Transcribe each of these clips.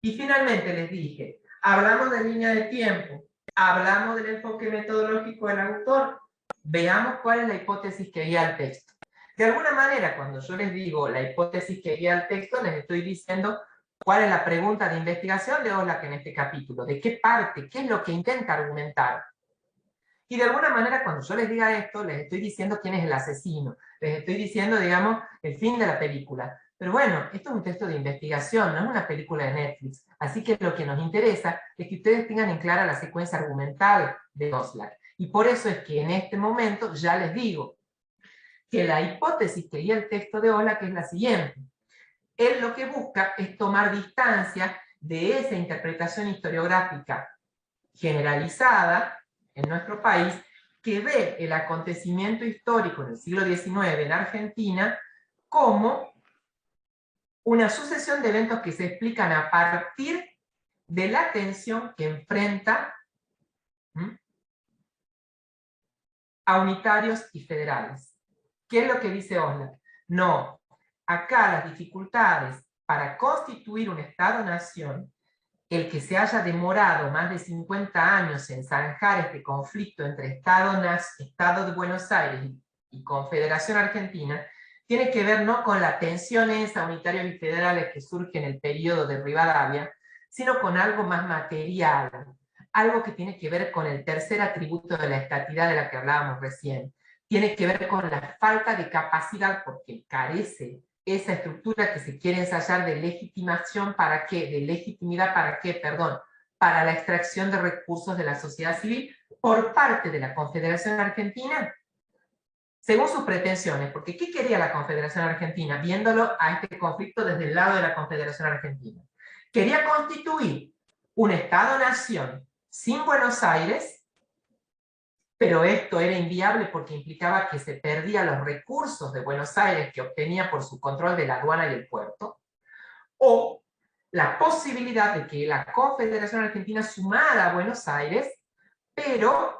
Y finalmente les dije, hablamos de línea de tiempo, hablamos del enfoque metodológico del autor, veamos cuál es la hipótesis que guía el texto. De alguna manera, cuando yo les digo la hipótesis que guía el texto, les estoy diciendo cuál es la pregunta de investigación de Oslak en este capítulo, de qué parte, qué es lo que intenta argumentar. Y de alguna manera, cuando yo les diga esto, les estoy diciendo quién es el asesino, les estoy diciendo, digamos, el fin de la película. Pero bueno, esto es un texto de investigación, no es una película de Netflix. Así que lo que nos interesa es que ustedes tengan en clara la secuencia argumental de Oslak. Y por eso es que en este momento ya les digo que la hipótesis que guía el texto de Oslak es la siguiente. Él lo que busca es tomar distancia de esa interpretación historiográfica generalizada en nuestro país que ve el acontecimiento histórico en el siglo XIX en Argentina como una sucesión de eventos que se explican a partir de la tensión que enfrenta a unitarios y federales. ¿Qué es lo que dice Oslak? No, acá las dificultades para constituir un Estado-nación, el que se haya demorado más de 50 años en zanjar este conflicto entre Estado de Buenos Aires y Confederación Argentina, tiene que ver no con la tensión esa unitarios y federales que surge en el periodo de Rivadavia, sino con algo más material, algo que tiene que ver con el tercer atributo de la estatidad de la que hablábamos recién. Tiene que ver con la falta de capacidad, porque carece esa estructura que se quiere ensayar de legitimación para qué, de legitimidad para qué, perdón, para la extracción de recursos de la sociedad civil por parte de la Confederación Argentina, según sus pretensiones, porque ¿qué quería la Confederación Argentina? Viéndolo a este conflicto desde el lado de la Confederación Argentina. Quería constituir un Estado-nación sin Buenos Aires, pero esto era inviable porque implicaba que se perdían los recursos de Buenos Aires que obtenía por su control de la aduana y el puerto, o la posibilidad de que la Confederación Argentina sumara a Buenos Aires, pero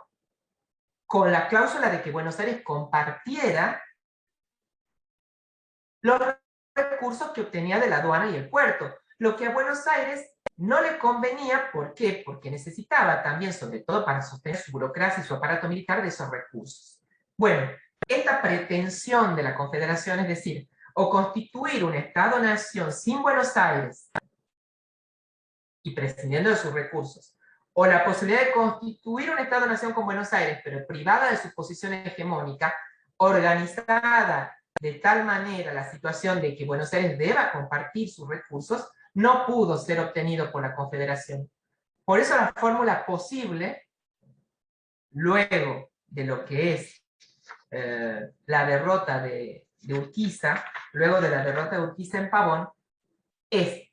con la cláusula de que Buenos Aires compartiera los recursos que obtenía de la aduana y el puerto, lo que a Buenos Aires no le convenía. ¿Por qué? Porque necesitaba también, sobre todo para sostener su burocracia y su aparato militar, de esos recursos. Bueno, esta pretensión de la Confederación, es decir, o constituir un Estado-nación sin Buenos Aires y prescindiendo de sus recursos, o la posibilidad de constituir un Estado-nación con Buenos Aires, pero privada de su posición hegemónica, organizada de tal manera la situación de que Buenos Aires deba compartir sus recursos, no pudo ser obtenido por la Confederación. Por eso la fórmula posible, luego de lo que es la derrota de Urquiza, luego de la derrota de Urquiza en Pavón, es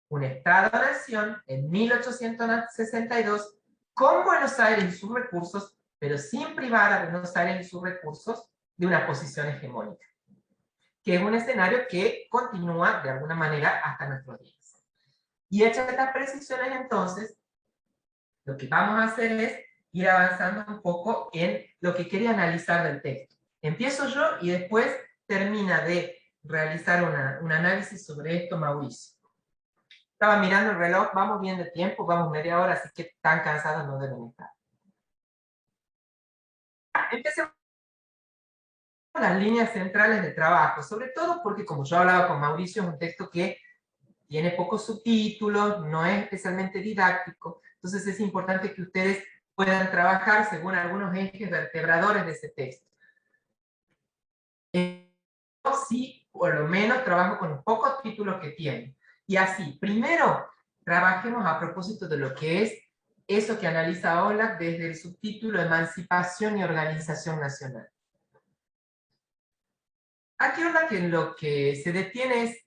un Estado-nación en 1862 con Buenos Aires y sus recursos, pero sin privar a Buenos Aires y sus recursos de una posición hegemónica, que es un escenario que continúa de alguna manera hasta nuestros días. Y hechas estas precisiones, entonces, lo que vamos a hacer es ir avanzando un poco en lo que quería analizar del texto. Empiezo yo y después termina de realizar un análisis sobre esto Mauricio. Estaba mirando el reloj, vamos bien de tiempo, vamos media hora, así que tan cansados no deben estar. Empecemos con las líneas centrales de trabajo, sobre todo porque, como yo hablaba con Mauricio, es un texto que tiene pocos subtítulos, no es especialmente didáctico, entonces es importante que ustedes puedan trabajar según algunos ejes vertebradores de ese texto. Yo sí, por lo menos, trabajo con los pocos títulos que tiene. Y así, primero, trabajemos a propósito de lo que es eso que analiza Oslak desde el subtítulo Emancipación y Organización Nacional. Aquí Oslak en lo que se detiene es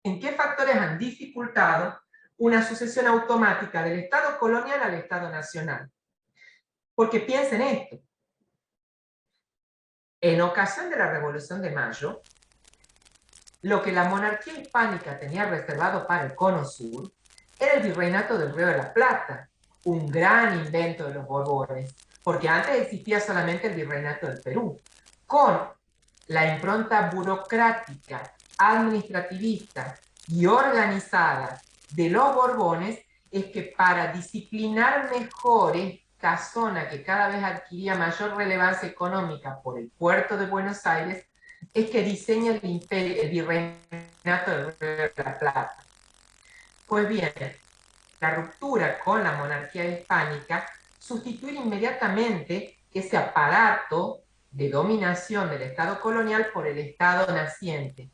en qué factores han dificultado una sucesión automática del Estado colonial al Estado nacional. Porque piensen esto. En ocasión de la Revolución de Mayo, lo que la monarquía hispánica tenía reservado para el Cono Sur era el virreinato del Río de la Plata, un gran invento de los Borbones, porque antes existía solamente el virreinato del Perú, con la impronta burocrática, administrativista y organizada de los Borbones es que para disciplinar mejor esta zona que cada vez adquiría mayor relevancia económica por el puerto de Buenos Aires, es que diseña el virreinato del Río de la Plata. Pues bien, la ruptura con la monarquía hispánica sustituir inmediatamente ese aparato de dominación del Estado colonial por el Estado naciente.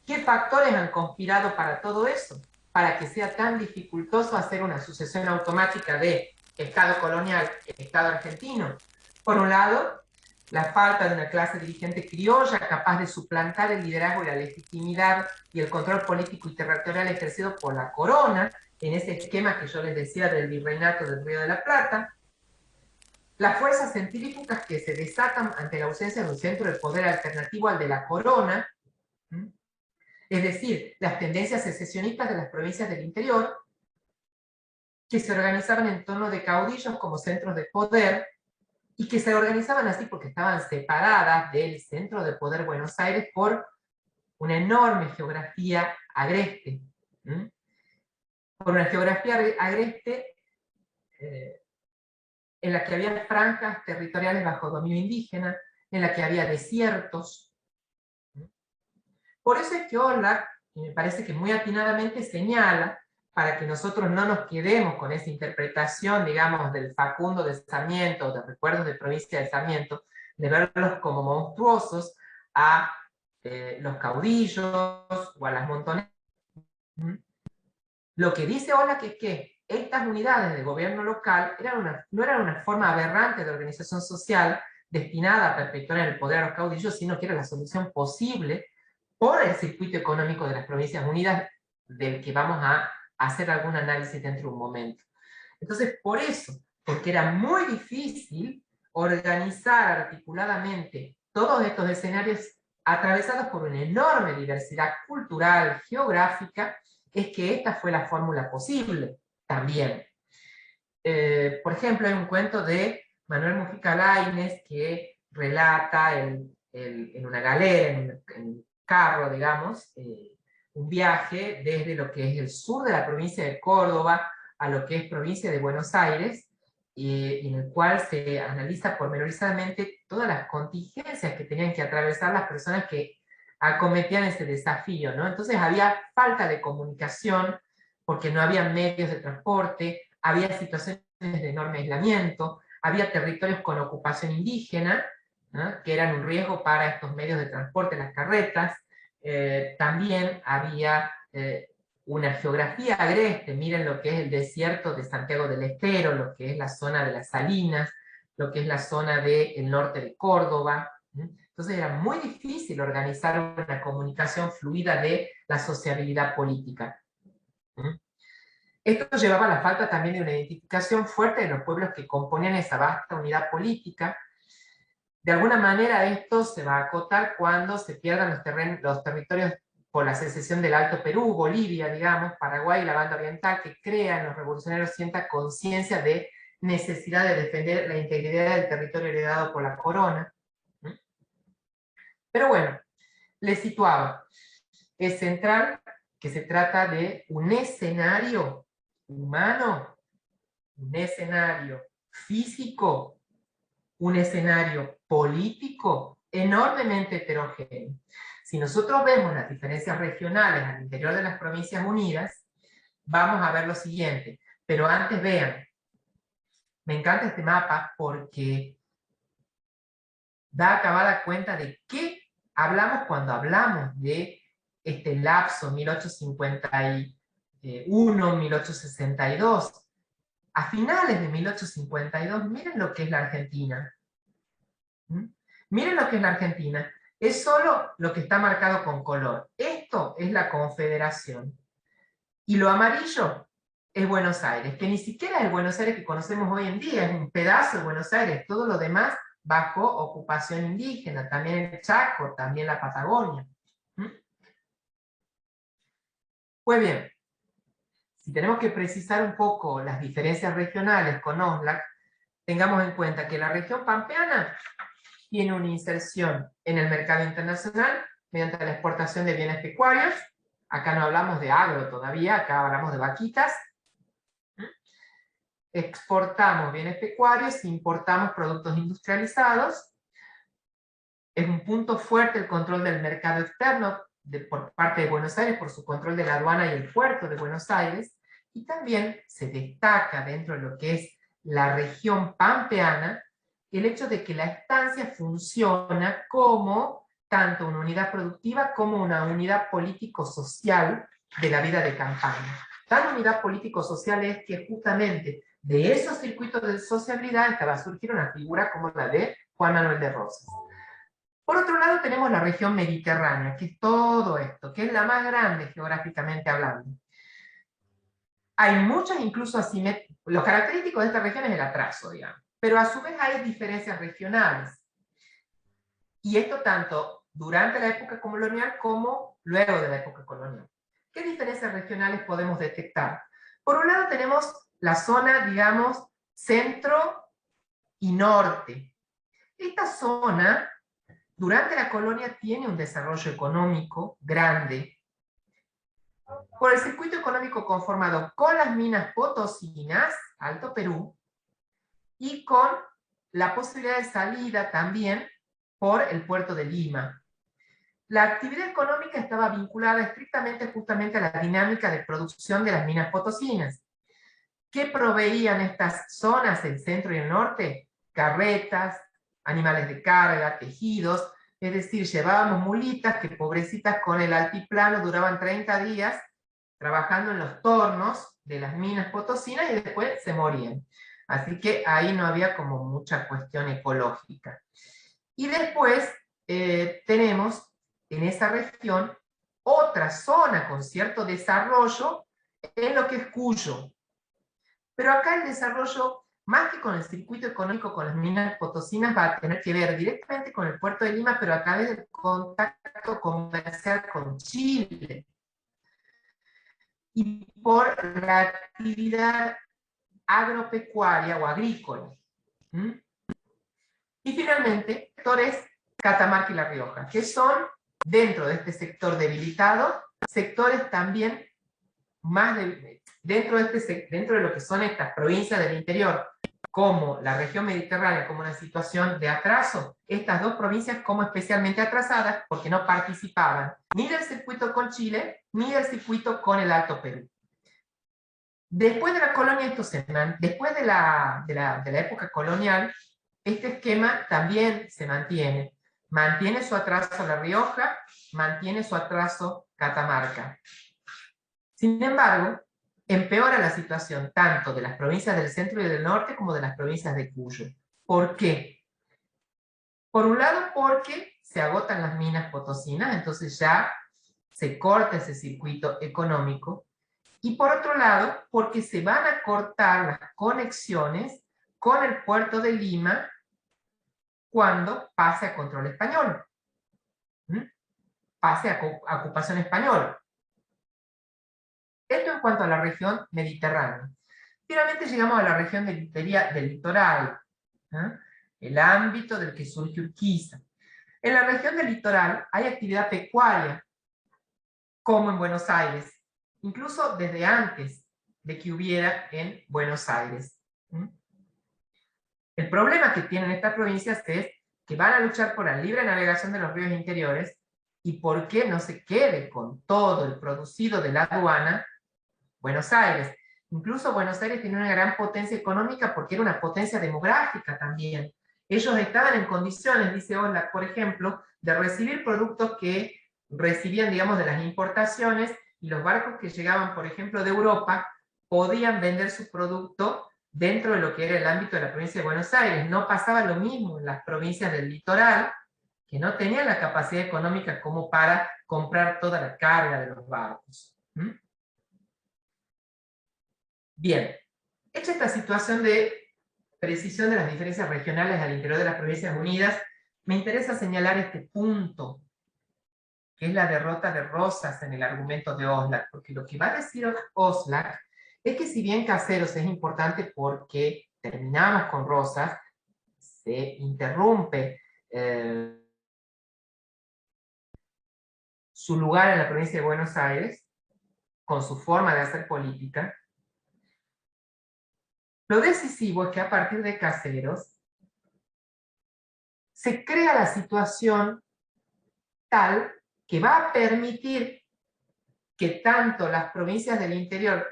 ¿Qué factores han conspirado para todo eso? Para que sea tan dificultoso hacer una sucesión automática de Estado colonial y Estado argentino. Por un lado, la falta de una clase dirigente criolla capaz de suplantar el liderazgo y la legitimidad y el control político y territorial ejercido por la corona, en ese esquema que yo les decía del virreinato del Río de la Plata, las fuerzas centrífugas que se desatan ante la ausencia de un centro de poder alternativo al de la corona, es decir, las tendencias secesionistas de las provincias del interior, que se organizaban en torno de caudillos como centros de poder, y que se organizaban así porque estaban separadas del centro de poder Buenos Aires por una enorme geografía agreste. Por una geografía agreste en la que había franjas territoriales bajo dominio indígena, en la que había desiertos. Por eso es que Orlac, y me parece que muy atinadamente señala, para que nosotros no nos quedemos con esa interpretación, digamos, del Facundo de Sarmiento, de recuerdos de provincia de Sarmiento, de verlos como monstruosos a los caudillos o a las montoneras. Lo que dice Orlac es que estas unidades de gobierno local no eran una forma aberrante de organización social destinada a perpetuar el poder a los caudillos, sino que era la solución posible por el circuito económico de las Provincias Unidas, del que vamos a hacer algún análisis dentro de un momento. Entonces, por eso, porque era muy difícil organizar articuladamente todos estos escenarios atravesados por una enorme diversidad cultural, geográfica, es que esta fue la fórmula posible también. Por ejemplo, hay un cuento de Manuel Mujica Lainez que relata en una galera, en un carro, digamos, un viaje desde lo que es el sur de la provincia de Córdoba a lo que es provincia de Buenos Aires, en el cual se analiza pormenorizadamente todas las contingencias que tenían que atravesar las personas que acometían ese desafío, ¿no? Entonces había falta de comunicación, porque no había medios de transporte, había situaciones de enorme aislamiento, había territorios con ocupación indígena, ¿no?, que eran un riesgo para estos medios de transporte, las carretas. También había una geografía agreste, miren lo que es el desierto de Santiago del Estero, lo que es la zona de las Salinas, lo que es la zona del norte de Córdoba. Entonces era muy difícil organizar una comunicación fluida de la sociabilidad política. Esto llevaba a la falta también de una identificación fuerte de los pueblos que componían esa vasta unidad política. De alguna manera esto se va a acotar cuando se pierdan los territorios por la secesión del Alto Perú, Bolivia, digamos, Paraguay y la banda oriental, que crean los revolucionarios cierta conciencia de necesidad de defender la integridad del territorio heredado por la corona. Pero bueno, les situaba. Es central que se trata de un escenario humano, un escenario físico, un escenario político enormemente heterogéneo. Si nosotros vemos las diferencias regionales al interior de las Provincias Unidas, vamos a ver lo siguiente. Pero antes vean, me encanta este mapa porque da acabada cuenta de qué hablamos cuando hablamos de este lapso 1851-1862. A finales de 1852, miren lo que es la Argentina. Miren lo que es la Argentina. Es solo lo que está marcado con color. Esto es la Confederación. Y lo amarillo es Buenos Aires, que ni siquiera es el Buenos Aires que conocemos hoy en día, es un pedazo de Buenos Aires. Todo lo demás bajo ocupación indígena, también el Chaco, también la Patagonia. Pues bien, si tenemos que precisar un poco las diferencias regionales con Oxlack, tengamos en cuenta que la región pampeana tiene una inserción en el mercado internacional mediante la exportación de bienes pecuarios, acá no hablamos de agro todavía, acá hablamos de vaquitas. Exportamos bienes pecuarios, importamos productos industrializados. Es un punto fuerte el control del mercado externo por parte de Buenos Aires, por su control de la aduana y el puerto de Buenos Aires, y también se destaca dentro de lo que es la región pampeana el hecho de que la estancia funciona como tanto una unidad productiva como una unidad político-social de la vida de campaña. Tal unidad político-social es que justamente de esos circuitos de sociabilidad va a surgir una figura como la de Juan Manuel de Rosas. Por otro lado tenemos la región mediterránea, que es todo esto, que es la más grande geográficamente hablando. Hay muchas incluso asimetrías. Lo característico de esta región es el atraso, digamos, pero a su vez hay diferencias regionales. Y esto tanto durante la época colonial como luego de la época colonial. ¿Qué diferencias regionales podemos detectar? Por un lado tenemos la zona, digamos, centro y norte. Esta zona durante la colonia tiene un desarrollo económico grande por el circuito económico conformado con las minas potosinas, Alto Perú, y con la posibilidad de salida también por el puerto de Lima. La actividad económica estaba vinculada estrictamente justamente a la dinámica de producción de las minas potosinas. ¿Qué proveían estas zonas, el centro y el norte? Carretas, animales de carga, tejidos. Es decir, llevábamos mulitas que, pobrecitas, con el altiplano duraban 30 días trabajando en los tornos de las minas potosinas y después se morían. Así que ahí no había como mucha cuestión ecológica. Y después tenemos en esa región otra zona con cierto desarrollo en lo que es Cuyo. Pero acá el desarrollo, más que con el circuito económico con las minas potosinas, va a tener que ver directamente con el puerto de Lima, pero a través del contacto comercial con Chile. Y por la actividad agropecuaria o agrícola. Y finalmente, sectores Catamarca y La Rioja, que son, dentro de este sector debilitado, sectores también más dentro de lo que son estas provincias del interior, como la región mediterránea, como una situación de atraso, estas dos provincias como especialmente atrasadas, porque no participaban ni del circuito con Chile, ni del circuito con el Alto Perú. Después de la colonia, después de la época colonial, este esquema también se mantiene. Mantiene su atraso La Rioja, mantiene su atraso Catamarca. Sin embargo, empeora la situación tanto de las provincias del centro y del norte como de las provincias de Cuyo. ¿Por qué? Por un lado, porque se agotan las minas potosinas, entonces ya se corta ese circuito económico. Y por otro lado, porque se van a cortar las conexiones con el puerto de Lima cuando pase a control español. Pase a ocupación española. Esto en cuanto a la región mediterránea. Finalmente llegamos a la región del litoral, el ámbito del que surge Urquiza. En la región del litoral hay actividad pecuaria, como en Buenos Aires, incluso desde antes de que hubiera en Buenos Aires. El problema que tienen estas provincias es que van a luchar por la libre navegación de los ríos interiores y por qué no se quede con todo el producido de la aduana Buenos Aires. Incluso Buenos Aires tiene una gran potencia económica porque era una potencia demográfica también. Ellos estaban en condiciones, dice Ola, por ejemplo, de recibir productos que recibían, digamos, de las importaciones, y los barcos que llegaban, por ejemplo, de Europa, podían vender su producto dentro de lo que era el ámbito de la provincia de Buenos Aires. No pasaba lo mismo en las provincias del litoral, que no tenían la capacidad económica como para comprar toda la carga de los barcos. Bien, hecha esta situación de precisión de las diferencias regionales al interior de las Provincias Unidas, me interesa señalar este punto, que es la derrota de Rosas en el argumento de Oslac, porque lo que va a decir Oslac es que si bien Caseros es importante porque terminamos con Rosas, se interrumpe su lugar en la provincia de Buenos Aires, con su forma de hacer política, lo decisivo es que a partir de Caseros se crea la situación tal que va a permitir que tanto las provincias del interior,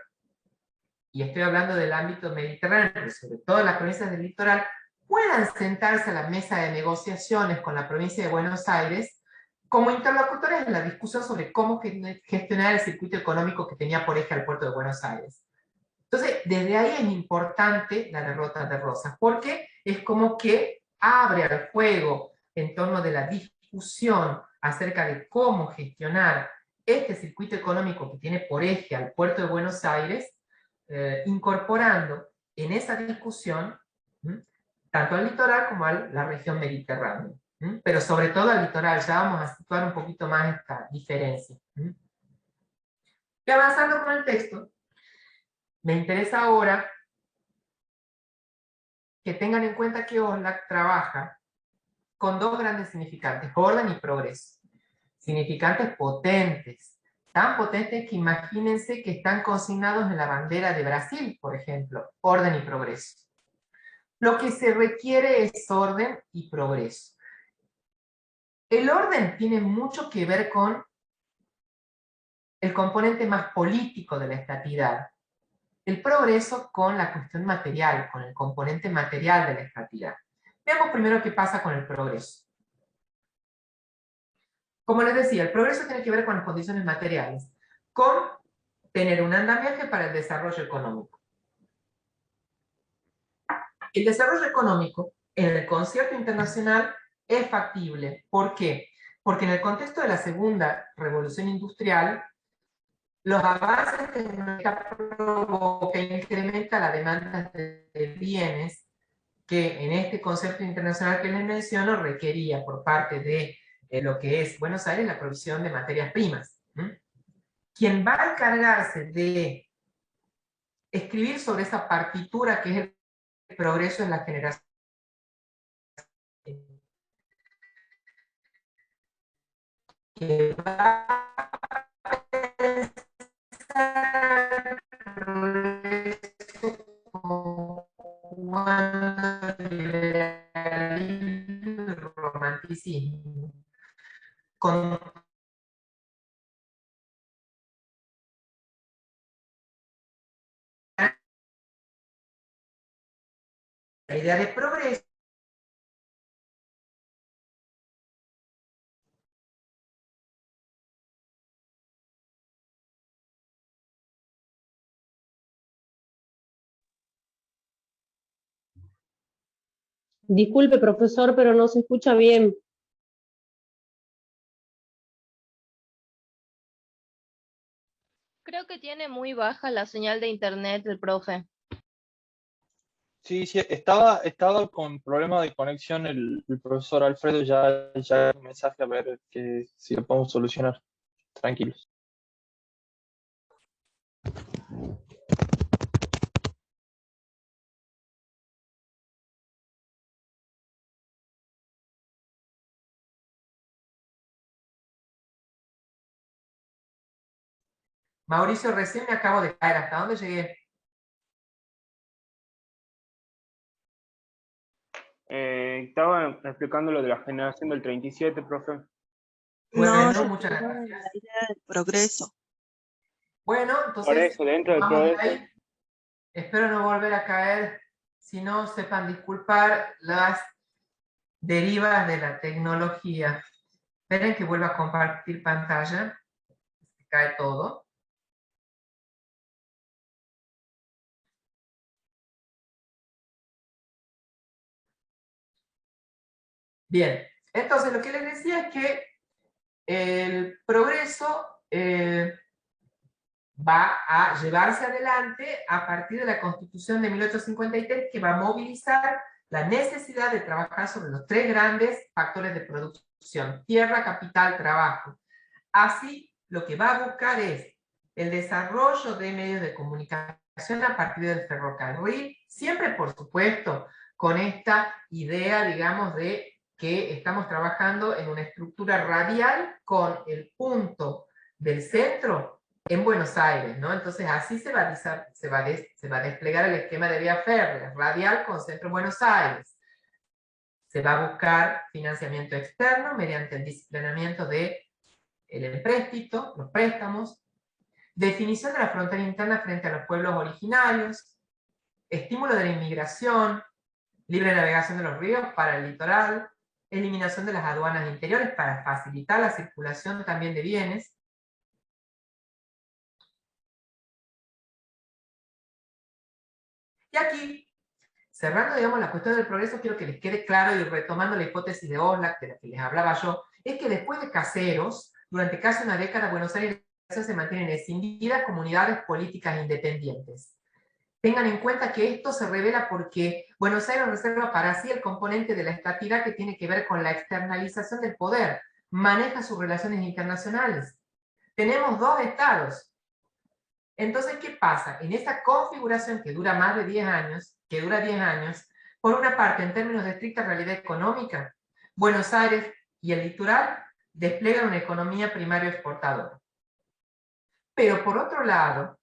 y estoy hablando del ámbito mediterráneo, pero sobre todo las provincias del litoral, puedan sentarse a la mesa de negociaciones con la provincia de Buenos Aires como interlocutores en la discusión sobre cómo gestionar el circuito económico que tenía por eje al puerto de Buenos Aires. Entonces, desde ahí es importante la derrota de Rosas, porque es como que abre al juego en torno de la discusión acerca de cómo gestionar este circuito económico que tiene por eje al puerto de Buenos Aires, incorporando en esa discusión tanto al litoral como a la región mediterránea, pero sobre todo al litoral. Ya vamos a situar un poquito más esta diferencia. Y avanzando con el texto, me interesa ahora que tengan en cuenta que Oslac trabaja con dos grandes significantes, orden y progreso. Significantes potentes, tan potentes que imagínense que están consignados en la bandera de Brasil, por ejemplo, orden y progreso. Lo que se requiere es orden y progreso. El orden tiene mucho que ver con el componente más político de la estatidad. El progreso con la cuestión material, con el componente material de la estatidad. Veamos primero qué pasa con el progreso. Como les decía, el progreso tiene que ver con las condiciones materiales, con tener un andamiaje para el desarrollo económico. El desarrollo económico en el concierto internacional es factible. ¿Por qué? Porque en el contexto de la segunda revolución industrial, los avances tecnológicos provocan e incrementa la demanda de bienes que en este concepto internacional que les menciono requería por parte de lo que es Buenos Aires la provisión de materias primas. Quien va a encargarse de escribir sobre esa partitura que es el progreso en la generación que va a pensar el romanticismo con la idea de progreso. Disculpe, profesor, pero no se escucha bien. Creo que tiene muy baja la señal de internet el profe. Sí, sí, estaba con problema de conexión el profesor Alfredo, ya un mensaje a ver que, si lo podemos solucionar. Tranquilos. Mauricio, recién me acabo de caer. ¿Hasta dónde llegué? Estaba explicando lo de la generación del 37, profe. Bueno, No, muchas la gracias. idea del progreso. Bueno, Por entonces eso, dentro del vamos de progreso. ahí. Espero no volver a caer. Si no, sepan disculpar las derivas de la tecnología. Esperen que vuelva a compartir pantalla. Se cae todo. Bien, entonces lo que les decía es que el progreso va a llevarse adelante a partir de la Constitución de 1853, que va a movilizar la necesidad de trabajar sobre los tres grandes factores de producción: tierra, capital, trabajo. Así, lo que va a buscar es el desarrollo de medios de comunicación a partir del ferrocarril, siempre, por supuesto, con esta idea, digamos, de que estamos trabajando en una estructura radial con el punto del centro en Buenos Aires, ¿no? Entonces así se va a desplegar el esquema de vía férrea, radial con centro en Buenos Aires. Se va a buscar financiamiento externo mediante el disciplinamiento del empréstito, los préstamos, definición de la frontera interna frente a los pueblos originarios, estímulo de la inmigración, libre navegación de los ríos para el litoral, eliminación de las aduanas interiores para facilitar la circulación también de bienes. Y aquí, cerrando, digamos, la cuestión del progreso, quiero que les quede claro, y retomando la hipótesis de Oslak, de la que les hablaba yo, es que después de Caseros, durante casi una década, Buenos Aires se mantienen escindidas comunidades políticas independientes. Tengan en cuenta que esto se revela porque Buenos Aires reserva para sí el componente de la estatidad que tiene que ver con la externalización del poder, maneja sus relaciones internacionales. Tenemos dos estados. Entonces, ¿qué pasa? En esta configuración que dura más de 10 años, por una parte, en términos de estricta realidad económica, Buenos Aires y el litoral despliegan una economía primario exportadora. Pero por otro lado,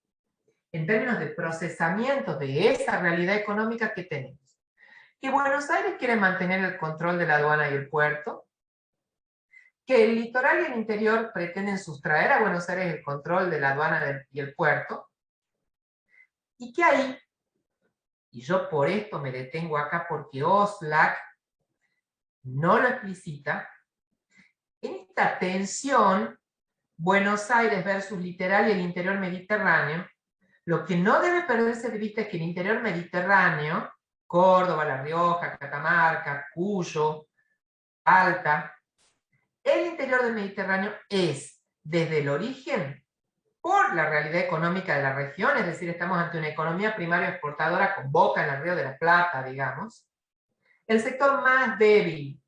en términos de procesamiento de esa realidad económica que tenemos, que Buenos Aires quiere mantener el control de la aduana y el puerto, que el litoral y el interior pretenden sustraer a Buenos Aires el control de la aduana y el puerto, y que ahí, y yo por esto me detengo acá porque Oslak no lo explicita, en esta tensión Buenos Aires versus litoral y el interior mediterráneo, lo que no debe perderse de vista es que el interior mediterráneo, Córdoba, La Rioja, Catamarca, Cuyo, Salta, el interior del Mediterráneo es, desde el origen, por la realidad económica de la región, es decir, estamos ante una economía primaria exportadora con boca en el Río de la Plata, digamos, el sector más débil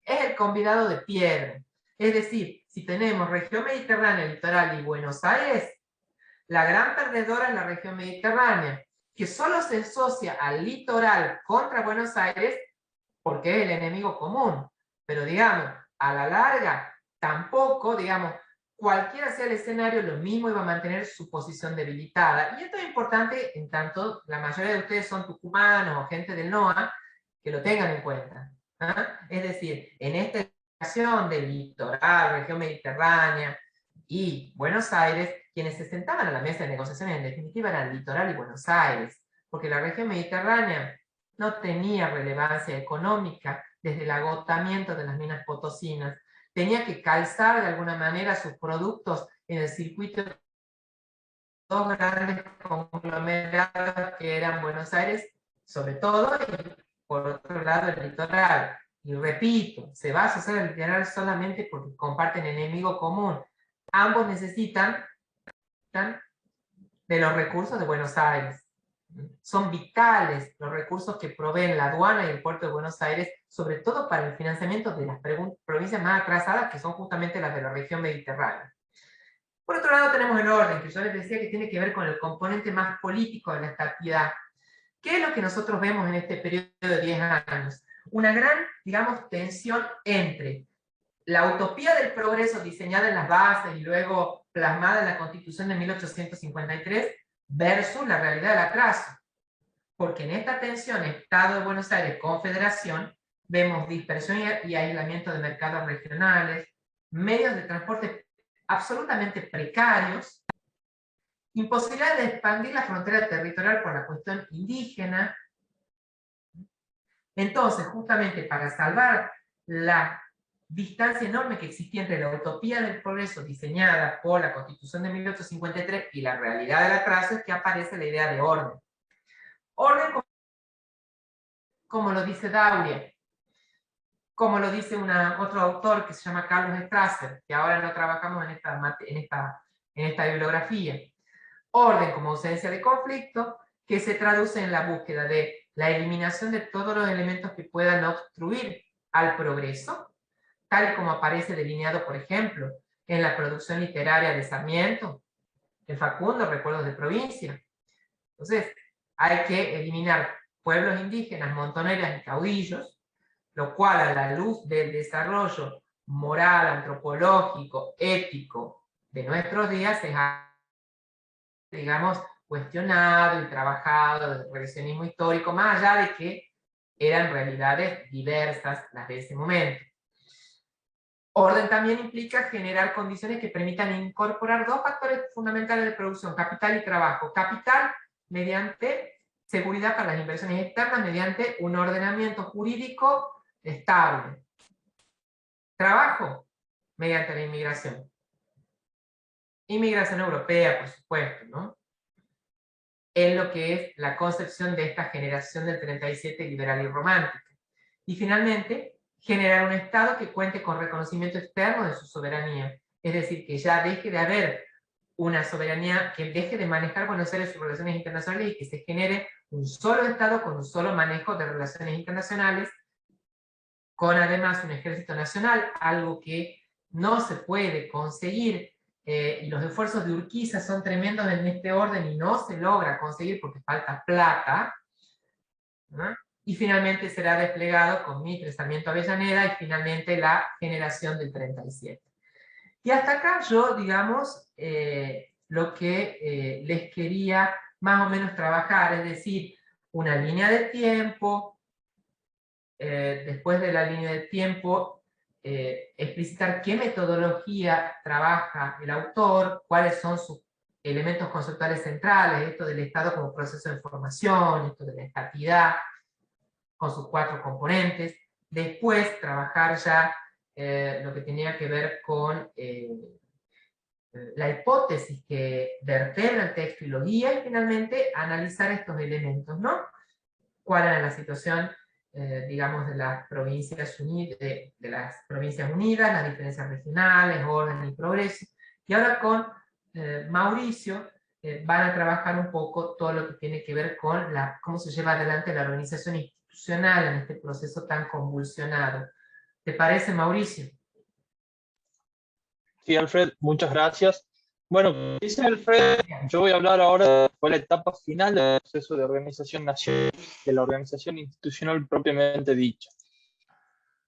es el convidado de piedra. Es decir, si tenemos región mediterránea, litoral y Buenos Aires, la gran perdedora es la región mediterránea, que solo se asocia al litoral contra Buenos Aires porque es el enemigo común. Pero digamos, a la larga, tampoco, digamos, cualquiera sea el escenario, lo mismo iba a mantener su posición debilitada. Y esto es importante en tanto la mayoría de ustedes son tucumanos o gente del NOA, que lo tengan en cuenta. ¿Ah? Es decir, en esta situación del litoral, región mediterránea y Buenos Aires, quienes se sentaban a la mesa de negociaciones en definitiva eran el litoral y Buenos Aires, porque la región mediterránea no tenía relevancia económica desde el agotamiento de las minas potosinas. Tenía que calzar de alguna manera sus productos en el circuito de dos grandes conglomerados que eran Buenos Aires, sobre todo, y por otro lado el litoral. Y repito, se va a asociar al litoral solamente porque comparten enemigo común. Ambos necesitan de los recursos de Buenos Aires. Son vitales los recursos que proveen la aduana y el puerto de Buenos Aires, sobre todo para el financiamiento de las provincias más atrasadas, que son justamente las de la región mediterránea. Por otro lado tenemos el orden, que yo les decía que tiene que ver con el componente más político de la estatidad. ¿Qué es lo que nosotros vemos en este periodo de 10 años? Una gran, digamos, tensión entre la utopía del progreso diseñada en las bases y luego plasmada en la Constitución de 1853 versus la realidad del atraso. Porque en esta tensión Estado de Buenos Aires, Confederación, vemos dispersión y aislamiento de mercados regionales, medios de transporte absolutamente precarios, imposibilidad de expandir la frontera territorial por la cuestión indígena. Entonces, justamente para salvar la distancia enorme que existía entre la utopía del progreso diseñada por la Constitución de 1853 y la realidad del atraso, es que aparece la idea de orden. Orden como lo dice Dauria, como lo dice otro autor que se llama Carlos Strasser, que ahora no trabajamos en esta bibliografía. Orden como ausencia de conflicto, que se traduce en la búsqueda de la eliminación de todos los elementos que puedan obstruir al progreso, tal como aparece delineado, por ejemplo, en la producción literaria de Sarmiento, de Facundo, Recuerdos de Provincia. Entonces, hay que eliminar pueblos indígenas, montoneras y caudillos, lo cual a la luz del desarrollo moral, antropológico, ético de nuestros días es, digamos, cuestionado y trabajado del revisionismo histórico, más allá de que eran realidades diversas las de ese momento. Orden también implica generar condiciones que permitan incorporar dos factores fundamentales de producción, capital y trabajo. Capital mediante seguridad para las inversiones externas, mediante un ordenamiento jurídico estable. Trabajo mediante la inmigración. Inmigración europea, por supuesto, ¿no? En lo que es la concepción de esta generación del 37 liberal y romántica. Y finalmente, generar un Estado que cuente con reconocimiento externo de su soberanía. Es decir, que ya deje de haber una soberanía, que deje de manejar Buenos Aires sus relaciones internacionales y que se genere un solo Estado con un solo manejo de relaciones internacionales, con además un ejército nacional, algo que no se puede conseguir, y los esfuerzos de Urquiza son tremendos en este orden y no se logra conseguir porque falta plata, ¿no? Y finalmente será desplegado con Mitre, Sarmiento, Avellaneda, y finalmente la generación del 37. Y hasta acá yo, digamos, lo que les quería más o menos trabajar, es decir, una línea de tiempo, después de la línea de tiempo, explicitar qué metodología trabaja el autor, cuáles son sus elementos conceptuales centrales, esto del Estado como proceso de formación, esto de la estatidad, con sus 4 componentes. Después trabajar ya lo que tenía que ver con la hipótesis que vertebra el texto y lo guía, y finalmente analizar estos elementos, ¿no? ¿Cuál era la situación, digamos, de las provincias unidas, de las provincias unidas, las diferencias regionales, orden y progreso? Y ahora con Mauricio van a trabajar un poco todo lo que tiene que ver con cómo se lleva adelante la organización institucional en este proceso tan convulsionado. ¿Te parece, Mauricio? Sí, Alfred, muchas gracias. Bueno, como dice Alfred, yo voy a hablar ahora de la etapa final del proceso de organización nacional, de la organización institucional propiamente dicha.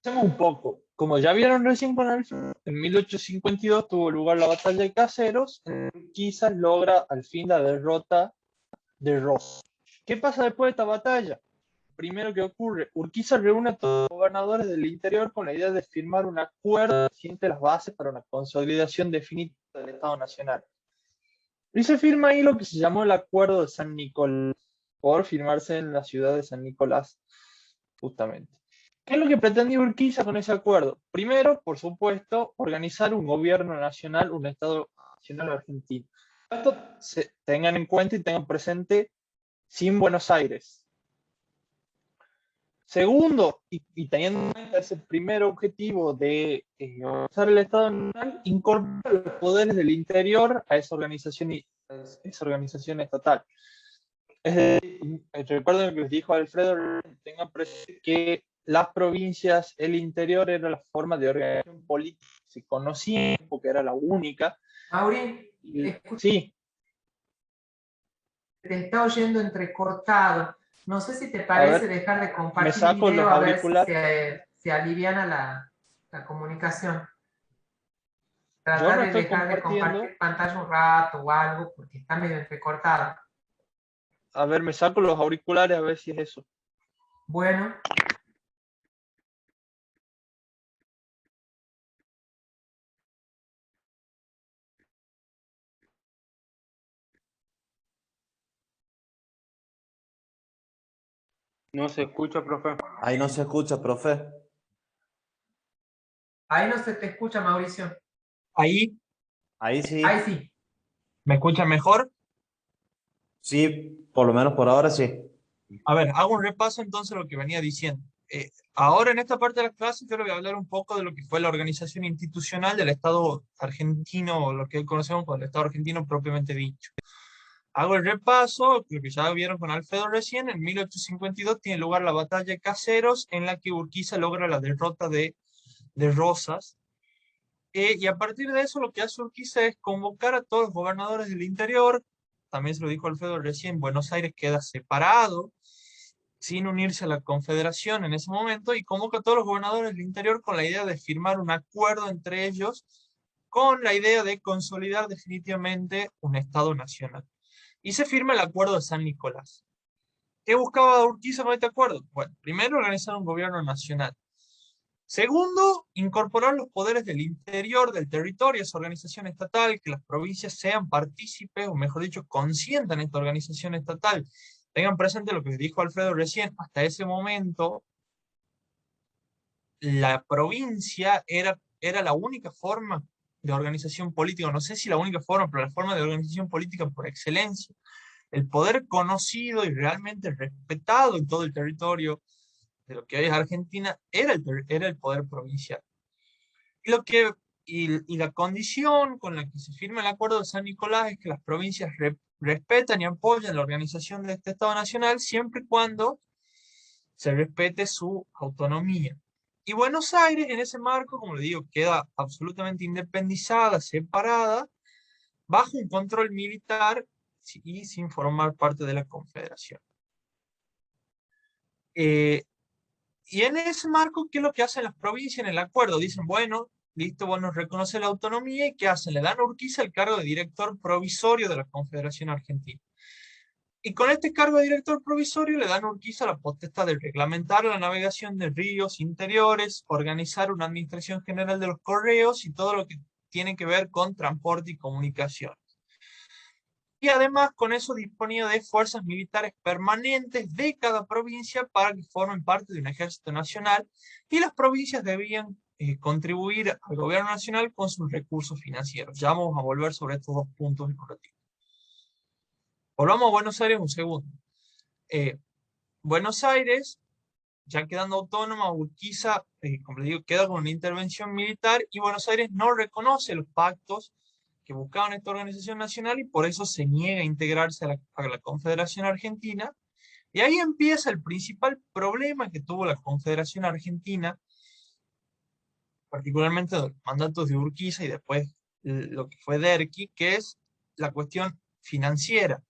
Hacemos un poco. Como ya vieron recién con Alfred, en 1852 tuvo lugar la batalla de Caseros, en que Urquiza logra al fin la derrota de Rosas. ¿Qué pasa después de esta batalla? Primero que ocurre, Urquiza reúne a todos los gobernadores del interior con la idea de firmar un acuerdo que siente las bases para una consolidación definitiva del Estado Nacional. Y se firma ahí lo que se llamó el Acuerdo de San Nicolás, por firmarse en la ciudad de San Nicolás, justamente. ¿Qué es lo que pretendía Urquiza con ese acuerdo? Primero, por supuesto, organizar un gobierno nacional, un Estado nacional argentino. Esto tengan en cuenta y tengan presente sin Buenos Aires. Segundo, y teniendo en cuenta ese primer objetivo de organizar el Estado Nacional, incorporar los poderes del interior a esa organización estatal. Es decir, recuerden lo que les dijo Alfredo, tengan presente que las provincias, el interior era la forma de organización política que se conocía, porque era la única. Mauri, Sí. Te está oyendo entrecortado. No sé si te parece dejar de compartir el video a ver si se aliviana la comunicación. Tratar de dejar de compartir pantalla un rato o algo, porque está medio entrecortado. A ver, me saco los auriculares a ver si es eso. Bueno. No se escucha, profe. Ahí no se escucha, profe. Ahí no se te escucha, Mauricio. Ahí. Ahí sí. Ahí sí. ¿Me escuchan mejor? Sí, por lo menos por ahora sí. A ver, hago un repaso entonces de lo que venía diciendo. Ahora en esta parte de la clase yo le voy a hablar un poco de lo que fue la organización institucional del Estado argentino, o lo que hoy conocemos como el Estado argentino propiamente dicho. Hago el repaso, lo que ya vieron con Alfredo recién. En 1852 tiene lugar la batalla de Caseros, en la que Urquiza logra la derrota de Rosas. Y a partir de eso lo que hace Urquiza es convocar a todos los gobernadores del interior. También se lo dijo Alfredo recién, Buenos Aires queda separado, sin unirse a la Confederación en ese momento, y convoca a todos los gobernadores del interior con la idea de firmar un acuerdo entre ellos con la idea de consolidar definitivamente un Estado nacional. Y se firma el Acuerdo de San Nicolás. ¿Qué buscaba Urquiza con este acuerdo? Bueno, primero, organizar un gobierno nacional. Segundo, incorporar los poderes del interior del territorio a esa organización estatal, que las provincias sean partícipes, o mejor dicho, consientan esta organización estatal. Tengan presente lo que dijo Alfredo recién, hasta ese momento la provincia era la única forma de organización política, no sé si la única forma, pero la forma de organización política por excelencia. El poder conocido y realmente respetado en todo el territorio de lo que hoy es Argentina era el poder provincial. Y la condición con la que se firma el Acuerdo de San Nicolás es que las provincias respetan y apoyan la organización de este Estado Nacional siempre y cuando se respete su autonomía. Y Buenos Aires, en ese marco, como le digo, queda absolutamente independizada, separada, bajo un control militar y sin formar parte de la Confederación. Y en ese marco, ¿qué es lo que hacen las provincias en el acuerdo? Dicen, bueno, listo, vos nos reconoce la autonomía, ¿y qué hacen? Le dan a Urquiza el cargo de director provisorio de la Confederación Argentina. Y con este cargo de director provisorio le dan a Urquiza la potestad de reglamentar la navegación de ríos interiores, organizar una administración general de los correos y todo lo que tiene que ver con transporte y comunicación. Y además con eso disponía de fuerzas militares permanentes de cada provincia para que formen parte de un ejército nacional, y las provincias debían contribuir al gobierno nacional con sus recursos financieros. Ya vamos a volver sobre estos dos puntos en un ratito. Volvamos a Buenos Aires un segundo. Buenos Aires, ya quedando autónoma, Urquiza, como le digo, queda con una intervención militar, y Buenos Aires no reconoce los pactos que buscaban esta organización nacional, y por eso se niega a integrarse a la Confederación Argentina. Y ahí empieza el principal problema que tuvo la Confederación Argentina, particularmente de los mandatos de Urquiza y después lo que fue Derqui, que es la cuestión financiera.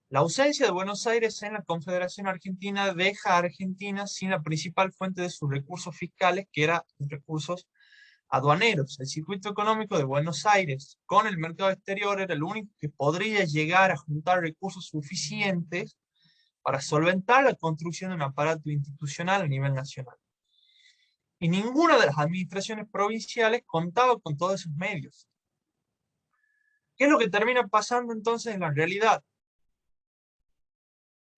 La ausencia de Buenos Aires en la Confederación Argentina deja a Argentina sin la principal fuente de sus recursos fiscales, que eran los recursos aduaneros. El circuito económico de Buenos Aires con el mercado exterior era el único que podría llegar a juntar recursos suficientes para solventar la construcción de un aparato institucional a nivel nacional. Y ninguna de las administraciones provinciales contaba con todos esos medios. ¿Qué es lo que termina pasando entonces en la realidad?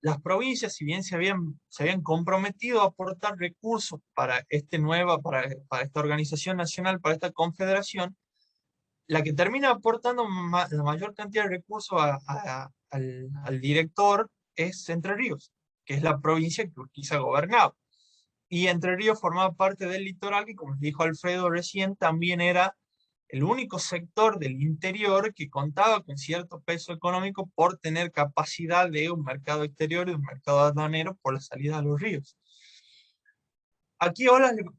Las provincias, si bien se habían comprometido a aportar recursos para para esta organización nacional, para esta confederación, la que termina aportando la mayor cantidad de recursos al director es Entre Ríos, que es la provincia que Urquiza gobernaba. Y Entre Ríos formaba parte del litoral, que, como dijo Alfredo recién, también era el único sector del interior que contaba con cierto peso económico por tener capacidad de un mercado exterior y un mercado aduanero por la salida de los ríos. Aquí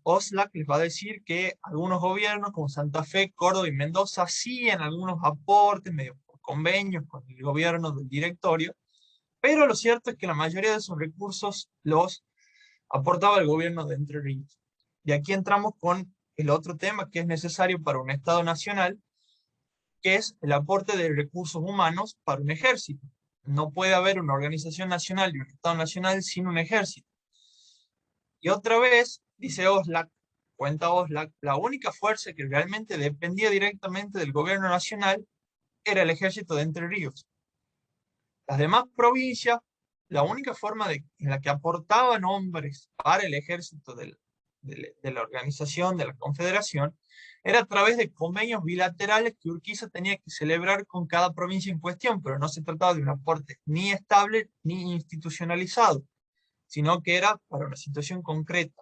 Oxlack les va a decir que algunos gobiernos como Santa Fe, Córdoba y Mendoza hacían algunos aportes medio por convenios con el gobierno del directorio, pero lo cierto es que la mayoría de esos recursos los aportaba el gobierno de Entre Ríos. Y aquí entramos con el otro tema que es necesario para un Estado nacional, que es el aporte de recursos humanos para un ejército. No puede haber una organización nacional y un Estado nacional sin un ejército. Y otra vez, dice Oxlack, cuenta Oxlack, la única fuerza que realmente dependía directamente del gobierno nacional era el ejército de Entre Ríos. Las demás provincias, la única forma en la que aportaban hombres para el ejército de la organización, de la confederación, era a través de convenios bilaterales que Urquiza tenía que celebrar con cada provincia en cuestión, pero no se trataba de un aporte ni estable ni institucionalizado, sino que era para una situación concreta.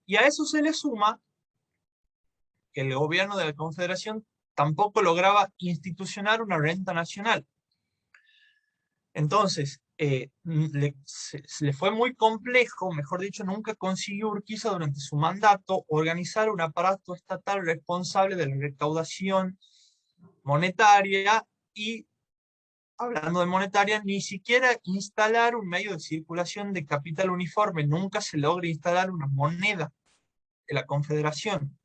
Y a eso se le suma que el gobierno de la Confederación tampoco lograba institucionar una renta nacional. Entonces, le fue muy complejo, mejor dicho, nunca consiguió Urquiza durante su mandato organizar un aparato estatal responsable de la recaudación monetaria y, hablando de monetaria, ni siquiera instalar un medio de circulación de capital uniforme. Nunca se logra instalar una moneda de la Confederación.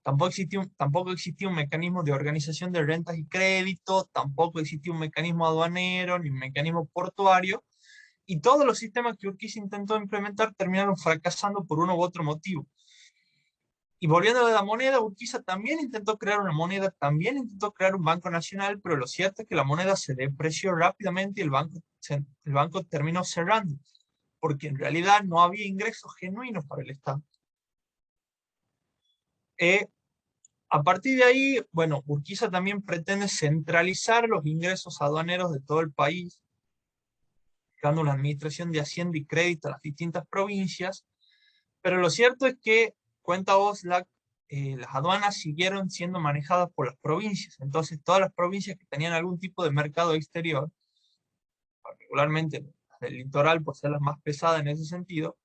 tampoco existía un mecanismo de organización de rentas y crédito, tampoco existía un mecanismo aduanero, ni un mecanismo portuario, y todos los sistemas que Urquiza intentó implementar terminaron fracasando por uno u otro motivo. Y volviendo a la moneda, Urquiza también intentó crear una moneda, también intentó crear un banco nacional, pero lo cierto es que la moneda se depreció rápidamente y el banco terminó cerrando, porque en realidad no había ingresos genuinos para el Estado. A partir de ahí, bueno, Urquiza también pretende centralizar los ingresos aduaneros de todo el país, dando una administración de Hacienda y Crédito a las distintas provincias, pero lo cierto es que, cuenta Oxlack, las aduanas siguieron siendo manejadas por las provincias. Entonces, todas las provincias que tenían algún tipo de mercado exterior, particularmente las del litoral, por ser las más pesadas en ese sentido,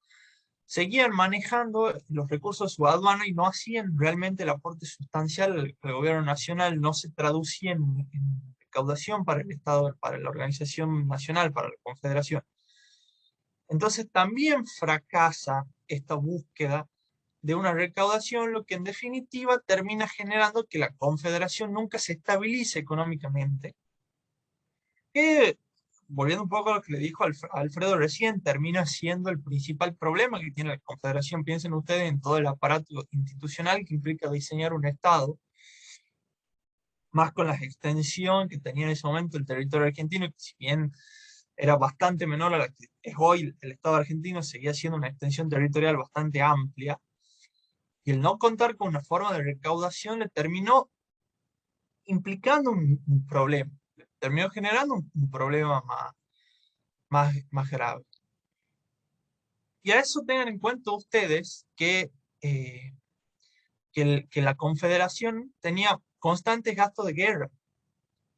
seguían manejando los recursos de su aduana y no hacían realmente el aporte sustancial al gobierno nacional, no se traducía en recaudación para el Estado, para la organización nacional, para la Confederación. Entonces también fracasa esta búsqueda de una recaudación, lo que en definitiva termina generando que la Confederación nunca se estabilice económicamente. Que, volviendo un poco a lo que le dijo Alfredo recién, termina siendo el principal problema que tiene la Confederación. Piensen ustedes en todo el aparato institucional que implica diseñar un Estado, más con la extensión que tenía en ese momento el territorio argentino, que si bien era bastante menor a la que es hoy el Estado argentino, seguía siendo una extensión territorial bastante amplia, y el no contar con una forma de recaudación le terminó implicando un problema, le terminó generando un problema más grave. Y a eso tengan en cuenta ustedes que la Confederación tenía constantes gastos de guerra,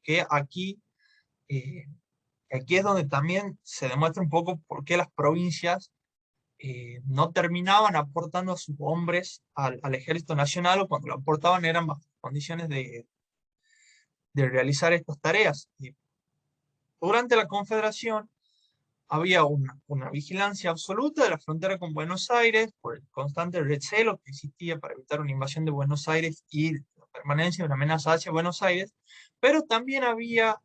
que aquí es donde también se demuestra un poco por qué las provincias no terminaban aportando a sus hombres al ejército nacional, o cuando lo aportaban eran bajo condiciones de realizar estas tareas. Y durante la Confederación había una vigilancia absoluta de la frontera con Buenos Aires, por el constante recelo que existía para evitar una invasión de Buenos Aires y la permanencia de una amenaza hacia Buenos Aires, pero también había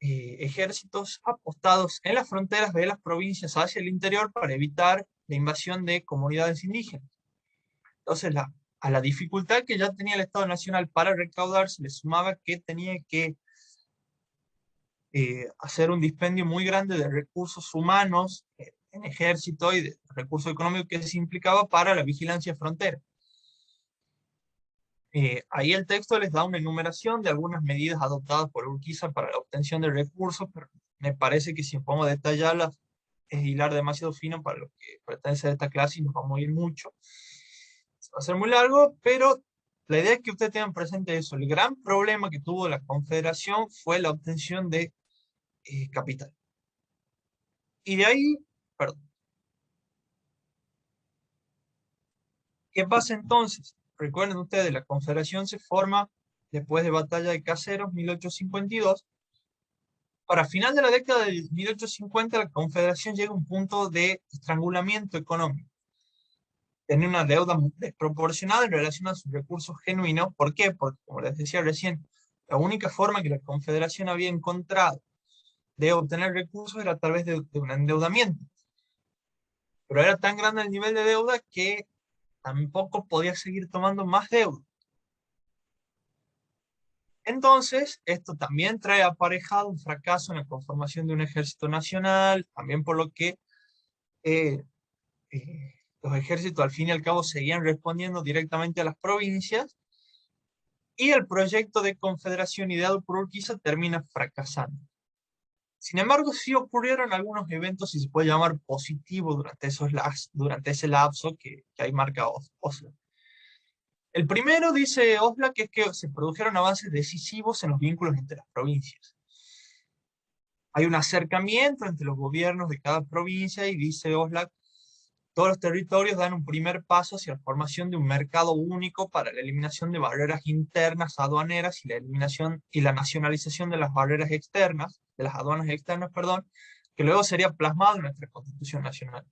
ejércitos apostados en las fronteras de las provincias hacia el interior para evitar la invasión de comunidades indígenas. Entonces, a la dificultad que ya tenía el Estado Nacional para recaudar, se le sumaba que tenía que hacer un dispendio muy grande de recursos humanos en ejército y de recursos económicos que se implicaba para la vigilancia de frontera. Ahí el texto les da una enumeración de algunas medidas adoptadas por Urquiza para la obtención de recursos, pero me parece que si me pongo a detallarlas es hilar demasiado fino para lo que pretende ser esta clase y nos vamos a ir mucho. Se va a hacer muy largo, pero la idea es que ustedes tengan presente eso. El gran problema que tuvo la Confederación fue la obtención de capital. Y de ahí, perdón. ¿Qué pasa entonces? Recuerden ustedes, la Confederación se forma después de Batalla de Caseros, 1852. Para final de la década de 1850, la Confederación llega a un punto de estrangulamiento económico. Tiene una deuda desproporcionada en relación a sus recursos genuinos. ¿Por qué? Porque, como les decía recién, la única forma que la Confederación había encontrado de obtener recursos era a través de un endeudamiento. Pero era tan grande el nivel de deuda que tampoco podía seguir tomando más deuda. Entonces, esto también trae aparejado un fracaso en la conformación de un ejército nacional, también por lo que los ejércitos al fin y al cabo seguían respondiendo directamente a las provincias, y el proyecto de confederación ideado por Urquiza termina fracasando. Sin embargo, sí ocurrieron algunos eventos, si se puede llamar positivos, durante ese lapso que ahí marca Oxlack. El primero, dice Oxlack, es que se produjeron avances decisivos en los vínculos entre las provincias. Hay un acercamiento entre los gobiernos de cada provincia y, dice Oxlack, todos los territorios dan un primer paso hacia la formación de un mercado único para la eliminación de barreras internas aduaneras y la eliminación y la nacionalización de las barreras externas, de las aduanas externas, perdón, que luego sería plasmado en nuestra Constitución Nacional.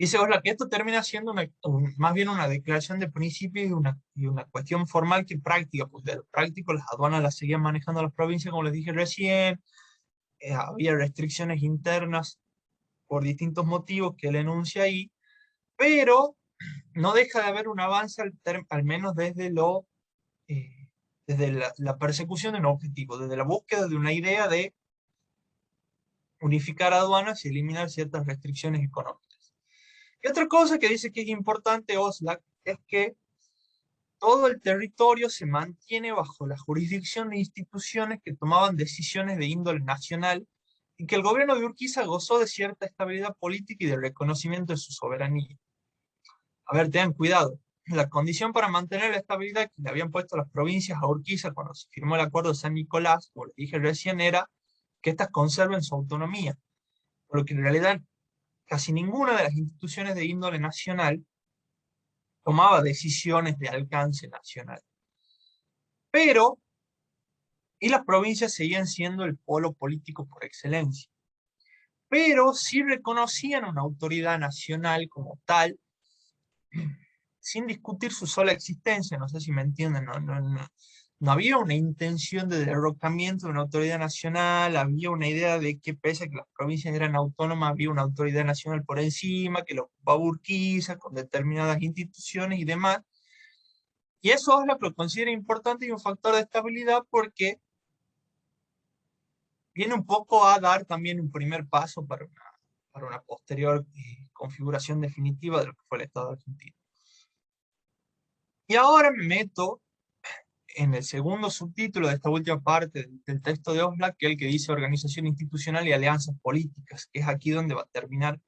Dice Osla que esto termina siendo más bien una declaración de principios y una cuestión formal que práctica, pues de lo práctico las aduanas las seguían manejando las provincias, como les dije recién, había restricciones internas por distintos motivos que él enuncia ahí, pero no deja de haber un avance al menos desde la persecución de un objetivo, desde la búsqueda de una idea de unificar aduanas y eliminar ciertas restricciones económicas. Y otra cosa que dice que es importante Oxlack es que todo el territorio se mantiene bajo la jurisdicción de instituciones que tomaban decisiones de índole nacional y que el gobierno de Urquiza gozó de cierta estabilidad política y de reconocimiento de su soberanía. A ver, tengan cuidado. La condición para mantener la estabilidad que le habían puesto las provincias a Urquiza cuando se firmó el Acuerdo de San Nicolás, como les dije recién, era que éstas conserven su autonomía, por lo que en realidad casi ninguna de las instituciones de índole nacional tomaba decisiones de alcance nacional. Pero, y las provincias seguían siendo el polo político por excelencia. Pero sí reconocían una autoridad nacional como tal, sin discutir su sola existencia, no sé si me entienden, no había una intención de derrocamiento de una autoridad nacional, había una idea de que pese a que las provincias eran autónomas, había una autoridad nacional por encima, que lo ocupaba Urquiza, con determinadas instituciones y demás. Y eso es lo que lo considera importante y un factor de estabilidad porque viene un poco a dar también un primer paso para una posterior configuración definitiva de lo que fue el Estado argentino. Y ahora me meto en el segundo subtítulo de esta última parte del texto de Oxlack, que es el que dice organización institucional y alianzas políticas, que es aquí donde va a terminar,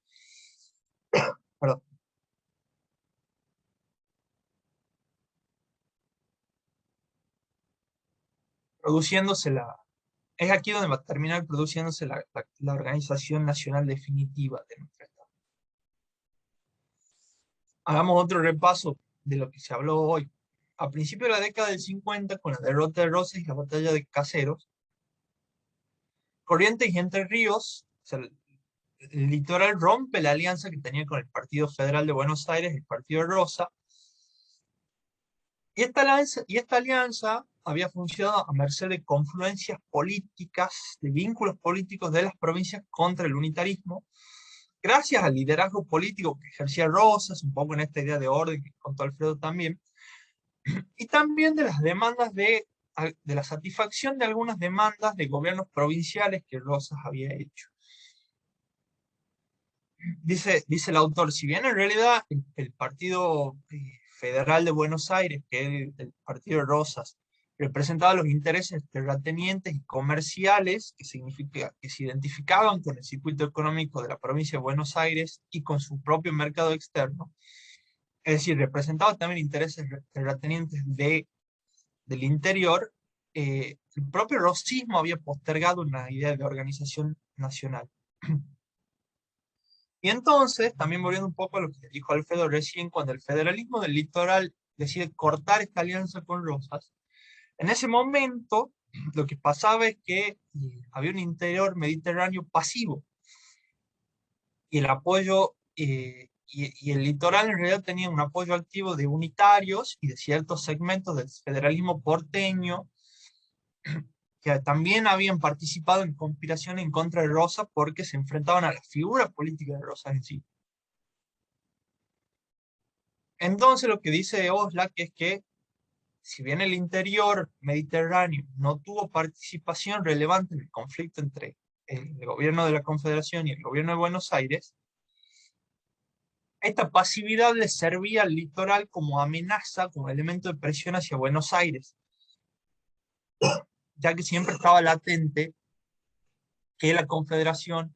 perdón, es aquí donde va a terminar produciéndose la organización nacional definitiva de nuestro Estado. Hagamos otro repaso de lo que se habló hoy. A principios de la década del 50, con la derrota de Rosas y la batalla de Caseros, Corrientes y Entre Ríos, o sea, el litoral rompe la alianza que tenía con el Partido Federal de Buenos Aires, el Partido Rosa, y esta alianza había funcionado a merced de confluencias políticas, de vínculos políticos de las provincias contra el unitarismo, gracias al liderazgo político que ejercía Rosas, un poco en esta idea de orden que contó Alfredo también, y también de las demandas de la satisfacción de algunas demandas de gobiernos provinciales que Rosas había hecho. Dice el autor, si bien en realidad el Partido Federal de Buenos Aires, que es el Partido de Rosas, representaba los intereses terratenientes y comerciales que se identificaban con el circuito económico de la provincia de Buenos Aires y con su propio mercado externo, es decir, representaba también intereses terratenientes del interior, el propio rosismo había postergado una idea de organización nacional. Y entonces, también volviendo un poco a lo que dijo Alfredo recién, cuando el federalismo del litoral decide cortar esta alianza con Rosas, en ese momento lo que pasaba es que había un interior mediterráneo pasivo, y el apoyo, y el litoral en realidad tenía un apoyo activo de unitarios y de ciertos segmentos del federalismo porteño, que también habían participado en conspiración en contra de Rosas porque se enfrentaban a la figura política de Rosas en sí. Entonces lo que dice Oxlack es que, si bien el interior mediterráneo no tuvo participación relevante en el conflicto entre el gobierno de la Confederación y el gobierno de Buenos Aires, esta pasividad le servía al litoral como amenaza, como elemento de presión hacia Buenos Aires, ya que siempre estaba latente que la Confederación,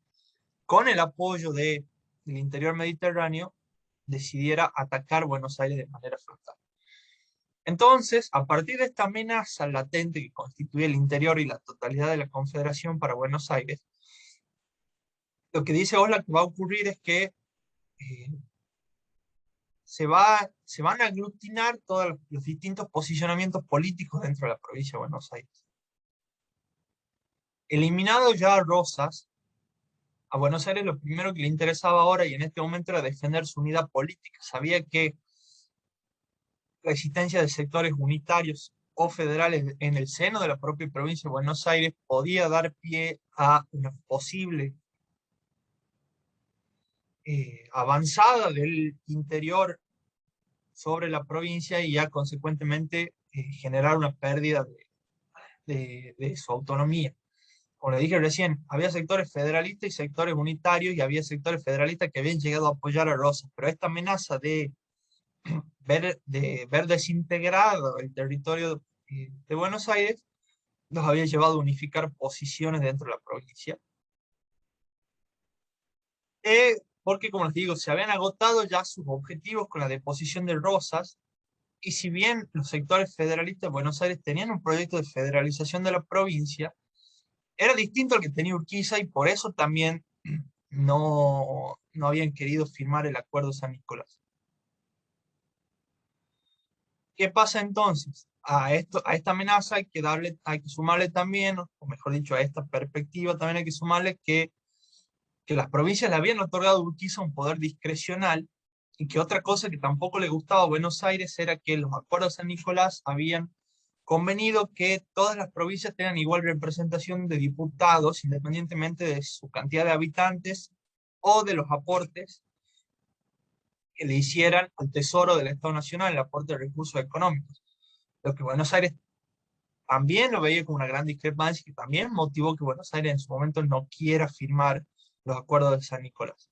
con el apoyo del interior mediterráneo, decidiera atacar Buenos Aires de manera frontal. Entonces, a partir de esta amenaza latente que constituye el interior y la totalidad de la Confederación para Buenos Aires, lo que dice Oxlack que va a ocurrir es que se van a aglutinar todos los distintos posicionamientos políticos dentro de la provincia de Buenos Aires. Eliminado ya Rosas, A Buenos Aires lo primero que le interesaba ahora y en este momento era defender su unidad política. Sabía que la existencia de sectores unitarios o federales en el seno de la propia provincia de Buenos Aires podía dar pie a una posible avanzada del interior sobre la provincia y ya consecuentemente generar una pérdida de su autonomía. Como le dije recién, había sectores federalistas y sectores unitarios y había sectores federalistas que habían llegado a apoyar a Rosas, pero esta amenaza de ver desintegrado el territorio de Buenos Aires los había llevado a unificar posiciones dentro de la provincia. Porque, como les digo, se habían agotado ya sus objetivos con la deposición de Rosas, y si bien los sectores federalistas de Buenos Aires tenían un proyecto de federalización de la provincia, era distinto al que tenía Urquiza y por eso también no habían querido firmar el Acuerdo San Nicolás. ¿Qué pasa entonces? A esta amenaza hay que sumarle también, o mejor dicho, a esta perspectiva también hay que sumarle que las provincias le habían otorgado a Urquiza un poder discrecional, y que otra cosa que tampoco le gustaba a Buenos Aires era que los acuerdos de San Nicolás habían convenido que todas las provincias tengan igual representación de diputados, independientemente de su cantidad de habitantes o de los aportes que le hicieran al Tesoro del Estado Nacional, el aporte de recursos económicos. Lo que Buenos Aires también lo veía como una gran discrepancia, que también motivó que Buenos Aires en su momento no quiera firmar los acuerdos de San Nicolás.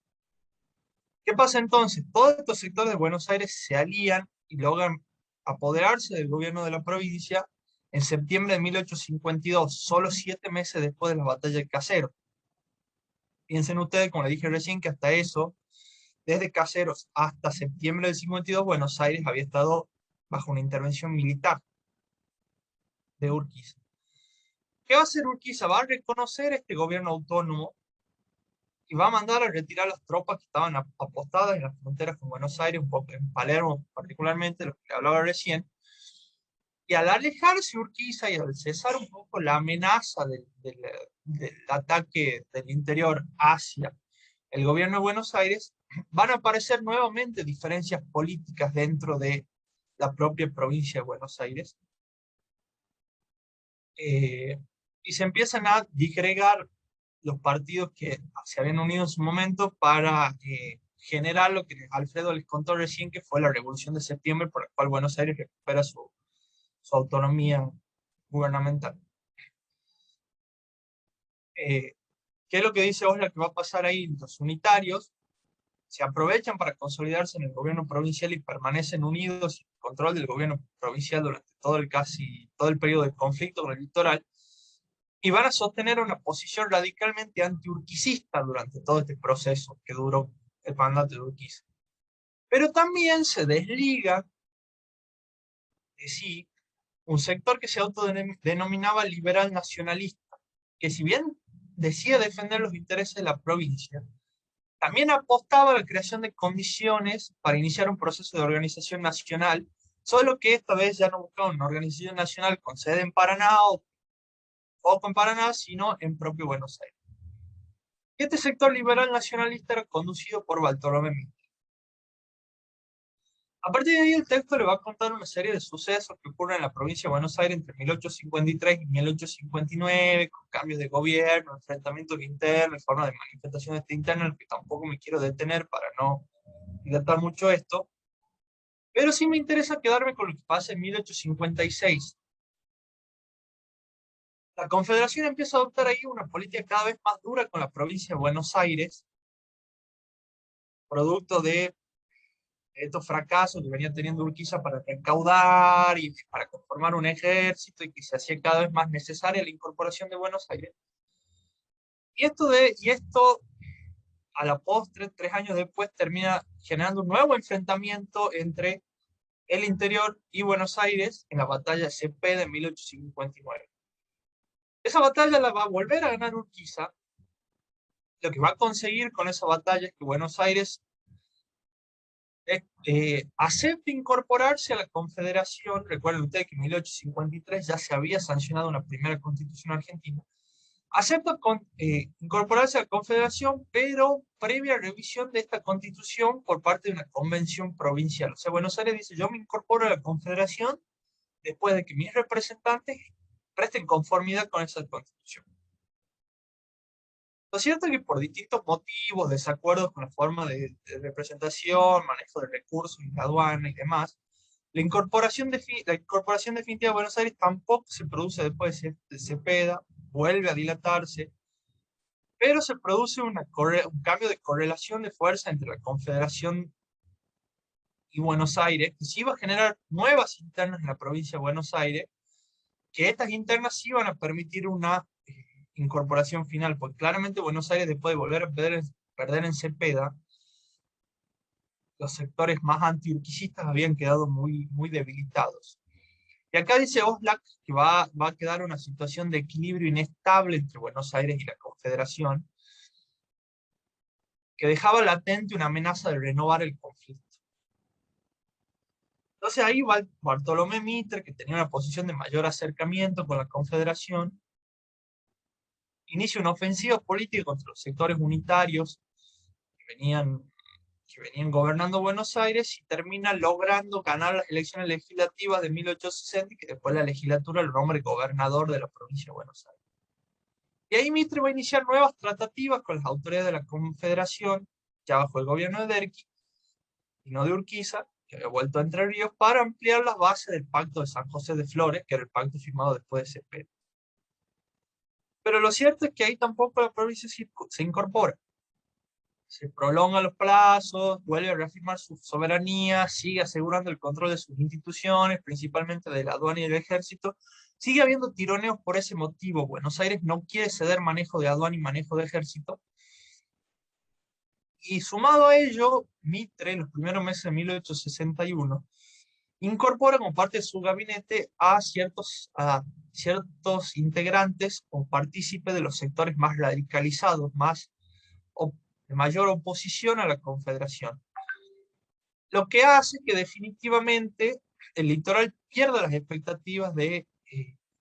¿Qué pasa entonces? Todos estos sectores de Buenos Aires se alían y logran apoderarse del gobierno de la provincia en septiembre de 1852, solo 7 meses después de la batalla de Caseros. Piensen ustedes, como les dije recién, que hasta eso, desde Caseros hasta septiembre del 52, Buenos Aires había estado bajo una intervención militar de Urquiza. ¿Qué va a hacer Urquiza? Va a reconocer este gobierno autónomo y va a mandar a retirar las tropas que estaban apostadas en las fronteras con Buenos Aires, un poco en Palermo particularmente, lo que hablaba recién. Y al alejarse Urquiza y al cesar un poco la amenaza del ataque del interior hacia el gobierno de Buenos Aires, van a aparecer nuevamente diferencias políticas dentro de la propia provincia de Buenos Aires. Y se empiezan a disgregar los partidos que se habían unido en su momento para generar lo que Alfredo les contó recién, que fue la Revolución de Septiembre, por la cual Buenos Aires recupera su autonomía gubernamental. ¿Qué es lo que dice Osla que va a pasar ahí? Los unitarios se aprovechan para consolidarse en el gobierno provincial y permanecen unidos en el control del gobierno provincial durante casi todo el periodo de conflicto con el litoral, y van a sostener una posición radicalmente antiurquicista durante todo este proceso que duró el mandato de Urquiza. Pero también se desliga de sí un sector que se autodenominaba liberal nacionalista, que si bien decía defender los intereses de la provincia, también apostaba a la creación de condiciones para iniciar un proceso de organización nacional, solo que esta vez ya no buscaba una organización nacional con sede en Paraná o en Paraná, sino en propio Buenos Aires. Este sector liberal nacionalista era conducido por Bartolomé Mitre. A partir de ahí el texto le va a contar una serie de sucesos que ocurren en la provincia de Buenos Aires entre 1853 y 1859, con cambios de gobierno, enfrentamientos internos, formas de manifestaciones internas, en los que tampoco me quiero detener para no dilatar mucho esto. Pero sí me interesa quedarme con lo que pasa en 1856. La Confederación empieza a adoptar ahí una política cada vez más dura con la provincia de Buenos Aires, producto de estos fracasos que venía teniendo Urquiza para recaudar y para conformar un ejército, y que se hacía cada vez más necesaria la incorporación de Buenos Aires. Y esto a la postre, 3 años después, termina generando un nuevo enfrentamiento entre el interior y Buenos Aires en la batalla de Cepeda de 1859. Esa batalla la va a volver a ganar Urquiza. Lo que va a conseguir con esa batalla es que Buenos Aires acepte incorporarse a la Confederación. Recuerden ustedes que en 1853 ya se había sancionado una primera constitución argentina. acepta incorporarse a la Confederación, pero previa revisión de esta constitución por parte de una convención provincial. O sea, Buenos Aires dice, yo me incorporo a la Confederación después de que mis representantes presten conformidad con esa constitución. Lo cierto es que por distintos motivos, desacuerdos con la forma de representación, manejo de recursos y la aduana y demás, la incorporación definitiva de Buenos Aires tampoco se produce después de Cepeda, vuelve a dilatarse, pero se produce un cambio de correlación de fuerza entre la Confederación y Buenos Aires, que sí iba a generar nuevas internas en la provincia de Buenos Aires, que estas internas sí iban a permitir una incorporación final, porque claramente Buenos Aires, después de volver a perder en Cepeda, los sectores más antiurquicistas habían quedado muy, muy debilitados. Y acá dice Oslak que va a quedar una situación de equilibrio inestable entre Buenos Aires y la Confederación, que dejaba latente una amenaza de renovar el conflicto. Entonces ahí Bartolomé Mitre, que tenía una posición de mayor acercamiento con la Confederación, inicia una ofensiva política contra los sectores unitarios que venían gobernando Buenos Aires y termina logrando ganar las elecciones legislativas de 1860 y que después la legislatura lo nombre gobernador de la provincia de Buenos Aires. Y ahí Mitre va a iniciar nuevas tratativas con las autoridades de la Confederación, ya bajo el gobierno de Derqui, y no de Urquiza, que había vuelto a Entre Ríos, para ampliar las bases del Pacto de San José de Flores, que era el pacto firmado después de Cepeda. Pero lo cierto es que ahí tampoco la provincia se incorpora. Se prolongan los plazos, vuelve a reafirmar su soberanía, sigue asegurando el control de sus instituciones, principalmente de la aduana y del ejército. Sigue habiendo tironeos por ese motivo. Buenos Aires no quiere ceder manejo de aduana y manejo de ejército. Y sumado a ello, Mitre, en los primeros meses de 1861, incorpora como parte de su gabinete a ciertos integrantes o partícipes de los sectores más radicalizados, de mayor oposición a la Confederación. Lo que hace que definitivamente el litoral pierda las expectativas de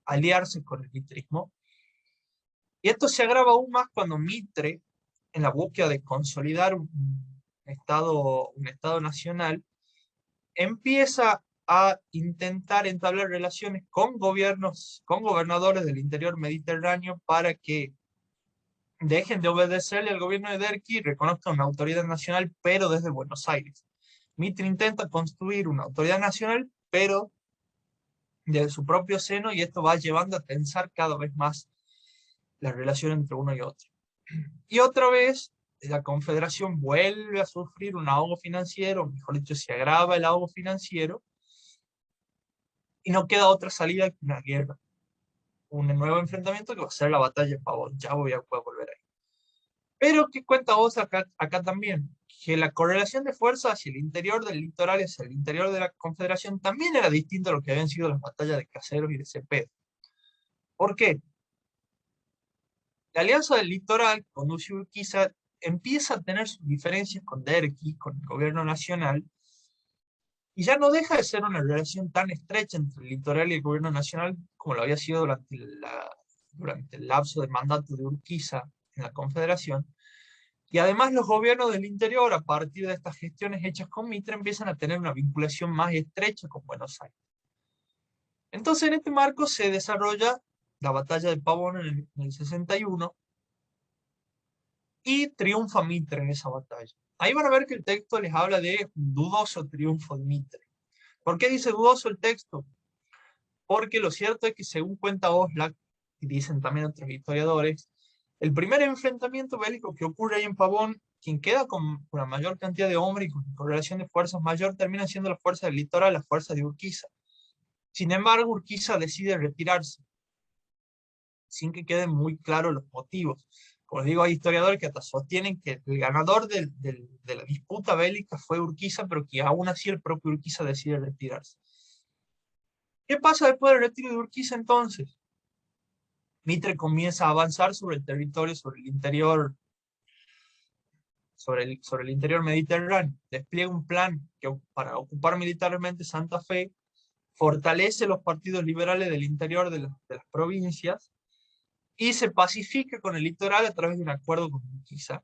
aliarse con el mitrismo. Y esto se agrava aún más cuando Mitre, en la búsqueda de consolidar un estado nacional, empieza a intentar entablar relaciones con gobernadores del interior mediterráneo para que dejen de obedecerle al gobierno de Derqui y reconozcan una autoridad nacional, pero desde Buenos Aires. Mitre intenta construir una autoridad nacional, pero de su propio seno, y esto va llevando a tensar cada vez más la relación entre uno y otro. Y otra vez, la Confederación vuelve a sufrir un ahogo financiero, mejor dicho, se agrava el ahogo financiero, y no queda otra salida que una guerra. Un nuevo enfrentamiento que va a ser la batalla de Pavón. Ya voy a volver ahí. Pero, ¿qué cuenta vos acá también? Que la correlación de fuerza hacia el interior del litoral, hacia el interior de la Confederación, también era distinto a lo que habían sido las batallas de Caseros y de Cepeda. ¿Por qué? La alianza del litoral con Urquiza empieza a tener sus diferencias con Derqui, con el gobierno nacional, y ya no deja de ser una relación tan estrecha entre el litoral y el gobierno nacional como lo había sido durante el lapso de mandato de Urquiza en la Confederación. Y además los gobiernos del interior, a partir de estas gestiones hechas con Mitre, empiezan a tener una vinculación más estrecha con Buenos Aires. Entonces, en este marco se desarrolla la batalla de Pavón en el 61, y triunfa Mitre en esa batalla. Ahí van a ver que el texto les habla de un dudoso triunfo de Mitre. ¿Por qué dice dudoso el texto? Porque lo cierto es que, según cuenta Oslak, y dicen también otros historiadores, el primer enfrentamiento bélico que ocurre ahí en Pavón, quien queda con una mayor cantidad de hombres y con correlación de fuerzas mayor, termina siendo las fuerzas del litoral, las fuerzas de Urquiza. Sin embargo, Urquiza decide retirarse, sin que queden muy claros los motivos. Como les digo, hay historiadores que hasta sostienen que el ganador de la disputa bélica fue Urquiza, pero que aún así el propio Urquiza decide retirarse. ¿Qué pasa después del retiro de Urquiza entonces? Mitre comienza a avanzar sobre el territorio, sobre el interior mediterráneo. Despliega un plan para ocupar militarmente Santa Fe, fortalece los partidos liberales del interior de las provincias, y se pacifica con el litoral a través de un acuerdo con Urquiza.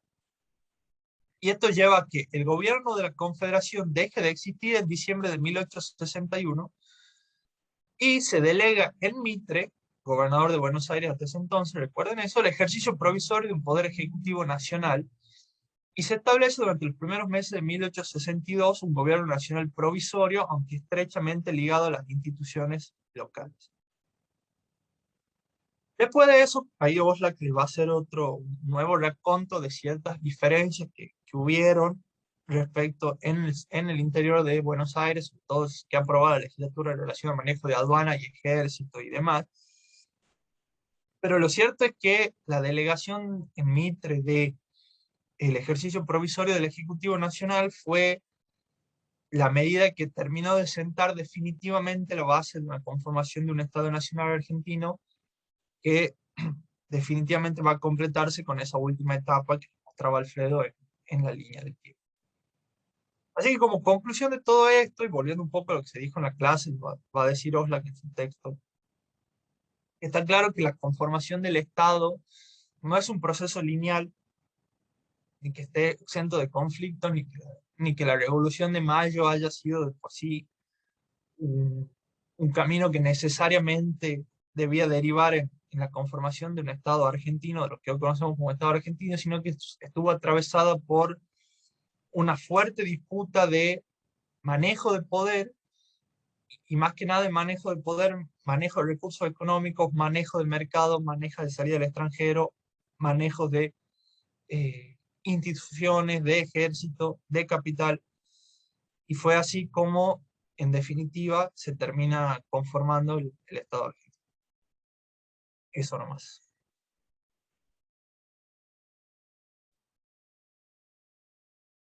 Y esto lleva a que el gobierno de la Confederación deje de existir en diciembre de 1861 y se delega en Mitre, gobernador de Buenos Aires hasta ese entonces, recuerden eso, el ejercicio provisorio de un poder ejecutivo nacional, y se establece durante los primeros meses de 1862 un gobierno nacional provisorio, aunque estrechamente ligado a las instituciones locales. Después de eso, ahí Oxlack le va a hacer otro nuevo raconto de ciertas diferencias que hubieron respecto en el interior de Buenos Aires, sobre todo que ha aprobado la legislatura en relación al manejo de aduana y ejército y demás. Pero lo cierto es que la delegación en Mitre de el ejercicio provisorio del Ejecutivo Nacional fue la medida que terminó de sentar definitivamente la base de una conformación de un Estado Nacional argentino que definitivamente va a completarse con esa última etapa que mostraba Alfredo en la línea del tiempo. Así que como conclusión de todo esto, y volviendo un poco a lo que se dijo en la clase, va a decir Oxlack en su texto, está claro que la conformación del Estado no es un proceso lineal, ni que esté exento de conflictos, ni que la Revolución de Mayo haya sido de por sí un camino que necesariamente debía derivar en la conformación de un Estado argentino, de lo que hoy conocemos como Estado argentino, sino que estuvo atravesada por una fuerte disputa de manejo de poder, y más que nada de manejo de poder, manejo de recursos económicos, manejo del mercado, manejo de salida del extranjero, manejo de instituciones, de ejército, de capital, y fue así como, en definitiva, se termina conformando el Estado argentino. Eso nomás.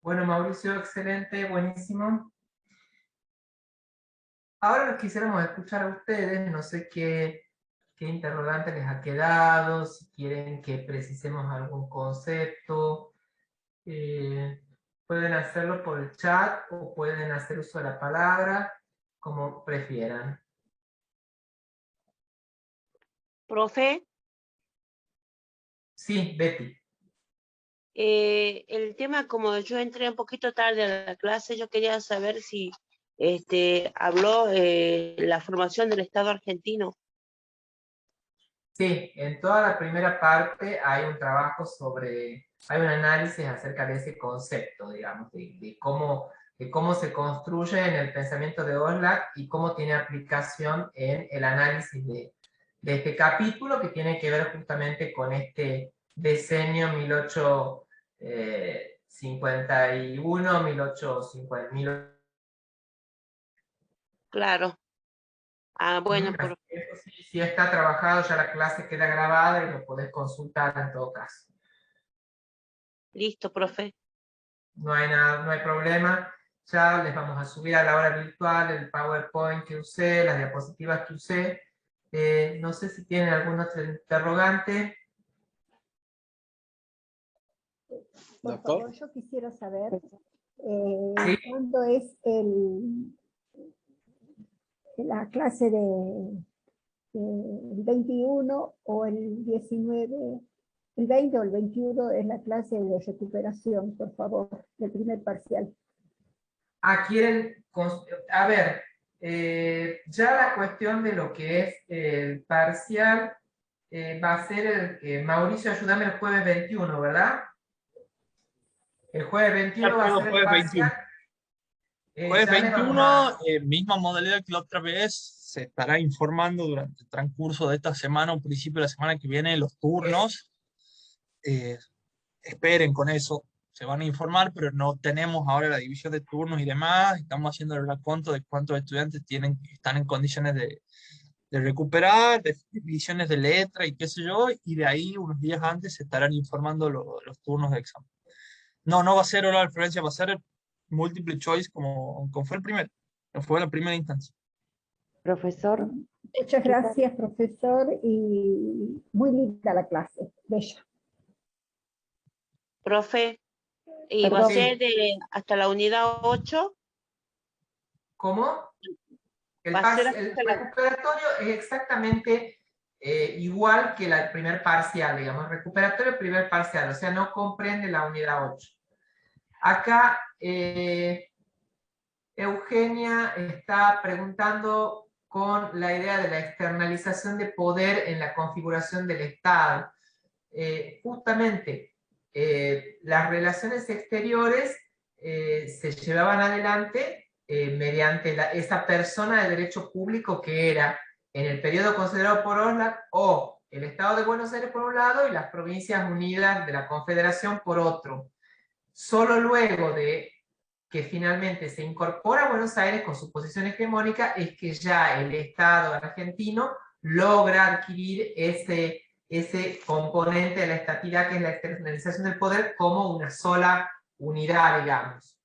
Bueno, Mauricio, excelente, buenísimo. Ahora los quisiéramos escuchar a ustedes, no sé qué interrogante les ha quedado, si quieren que precisemos algún concepto. Pueden hacerlo por el chat o pueden hacer uso de la palabra, como prefieran. Profe, Sí, Betty. el tema, como yo entré un poquito tarde a la clase, yo quería saber si habló la formación del Estado argentino. Sí, en toda la primera parte hay un trabajo hay un análisis acerca de ese concepto, digamos, de cómo se construye en el pensamiento de Oxlack y cómo tiene aplicación en el análisis de este capítulo, que tiene que ver justamente con este decenio 1851, 1850. Claro. Ah, bueno, Así que eso sí está trabajado, ya la clase queda grabada y lo podés consultar en todo caso. listo, profe. No hay nada, no hay problema. Ya les vamos a subir a la hora virtual el PowerPoint que usé, las diapositivas que usé. No sé si tienen algún otro interrogante. Por favor, yo quisiera saber Sí. cuándo es la clase del 21 o el 19, el 20 o el 21 es la clase de recuperación, por favor, del primer parcial. A ver, ya la cuestión de lo que es el parcial va a ser Mauricio, ayúdame, el jueves 21, ¿verdad? El jueves 21 va a ser el parcial. Jueves Ya les vamos 21, misma modalidad que la otra vez, se estará informando durante el transcurso de esta semana o principio de la semana que viene los turnos. Esperen con eso, se van a informar, pero no tenemos ahora la división de turnos y demás. Estamos haciendo el recuento de cuántos estudiantes están en condiciones de recuperar, de divisiones de letra y qué sé yo, y de ahí unos días antes se estarán informando los turnos de examen. No va a ser oral referencia, va a ser multiple choice como fue fue la primera instancia. Profesor. Muchas gracias, profesor, y muy linda la clase, bella. Profe, ¿y va a ser hasta la unidad 8? ¿Cómo? El Va a ser recuperatorio es exactamente igual que el primer parcial, digamos, recuperatorio primer parcial, o sea, no comprende la unidad 8. Acá Eugenia está preguntando con la idea de la externalización de poder en la configuración del Estado. Justamente, las relaciones exteriores se llevaban adelante mediante esa persona de derecho público que era, en el periodo considerado por Oslak, o el Estado de Buenos Aires por un lado y las Provincias Unidas de la Confederación por otro. Solo luego de que finalmente se incorpora a Buenos Aires con su posición hegemónica es que ya el Estado argentino logra adquirir ese componente de la estatidad que es la externalización del poder como una sola unidad, digamos.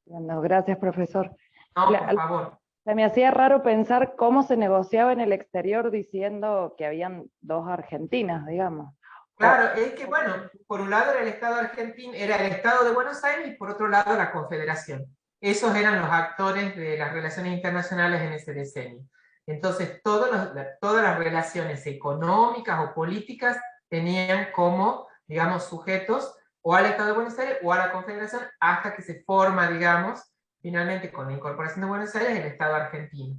No, gracias, profesor. No, por favor. Se me hacía raro pensar cómo se negociaba en el exterior diciendo que habían dos Argentinas, digamos. Claro, es que bueno, por un lado era el Estado argentino, era el Estado de Buenos Aires y por otro lado la Confederación. Esos eran los actores de las relaciones internacionales en ese decenio. Entonces todas las relaciones económicas o políticas tenían como, digamos, sujetos o al Estado de Buenos Aires o a la Confederación hasta que se forma, digamos, finalmente con la incorporación de Buenos Aires el Estado argentino.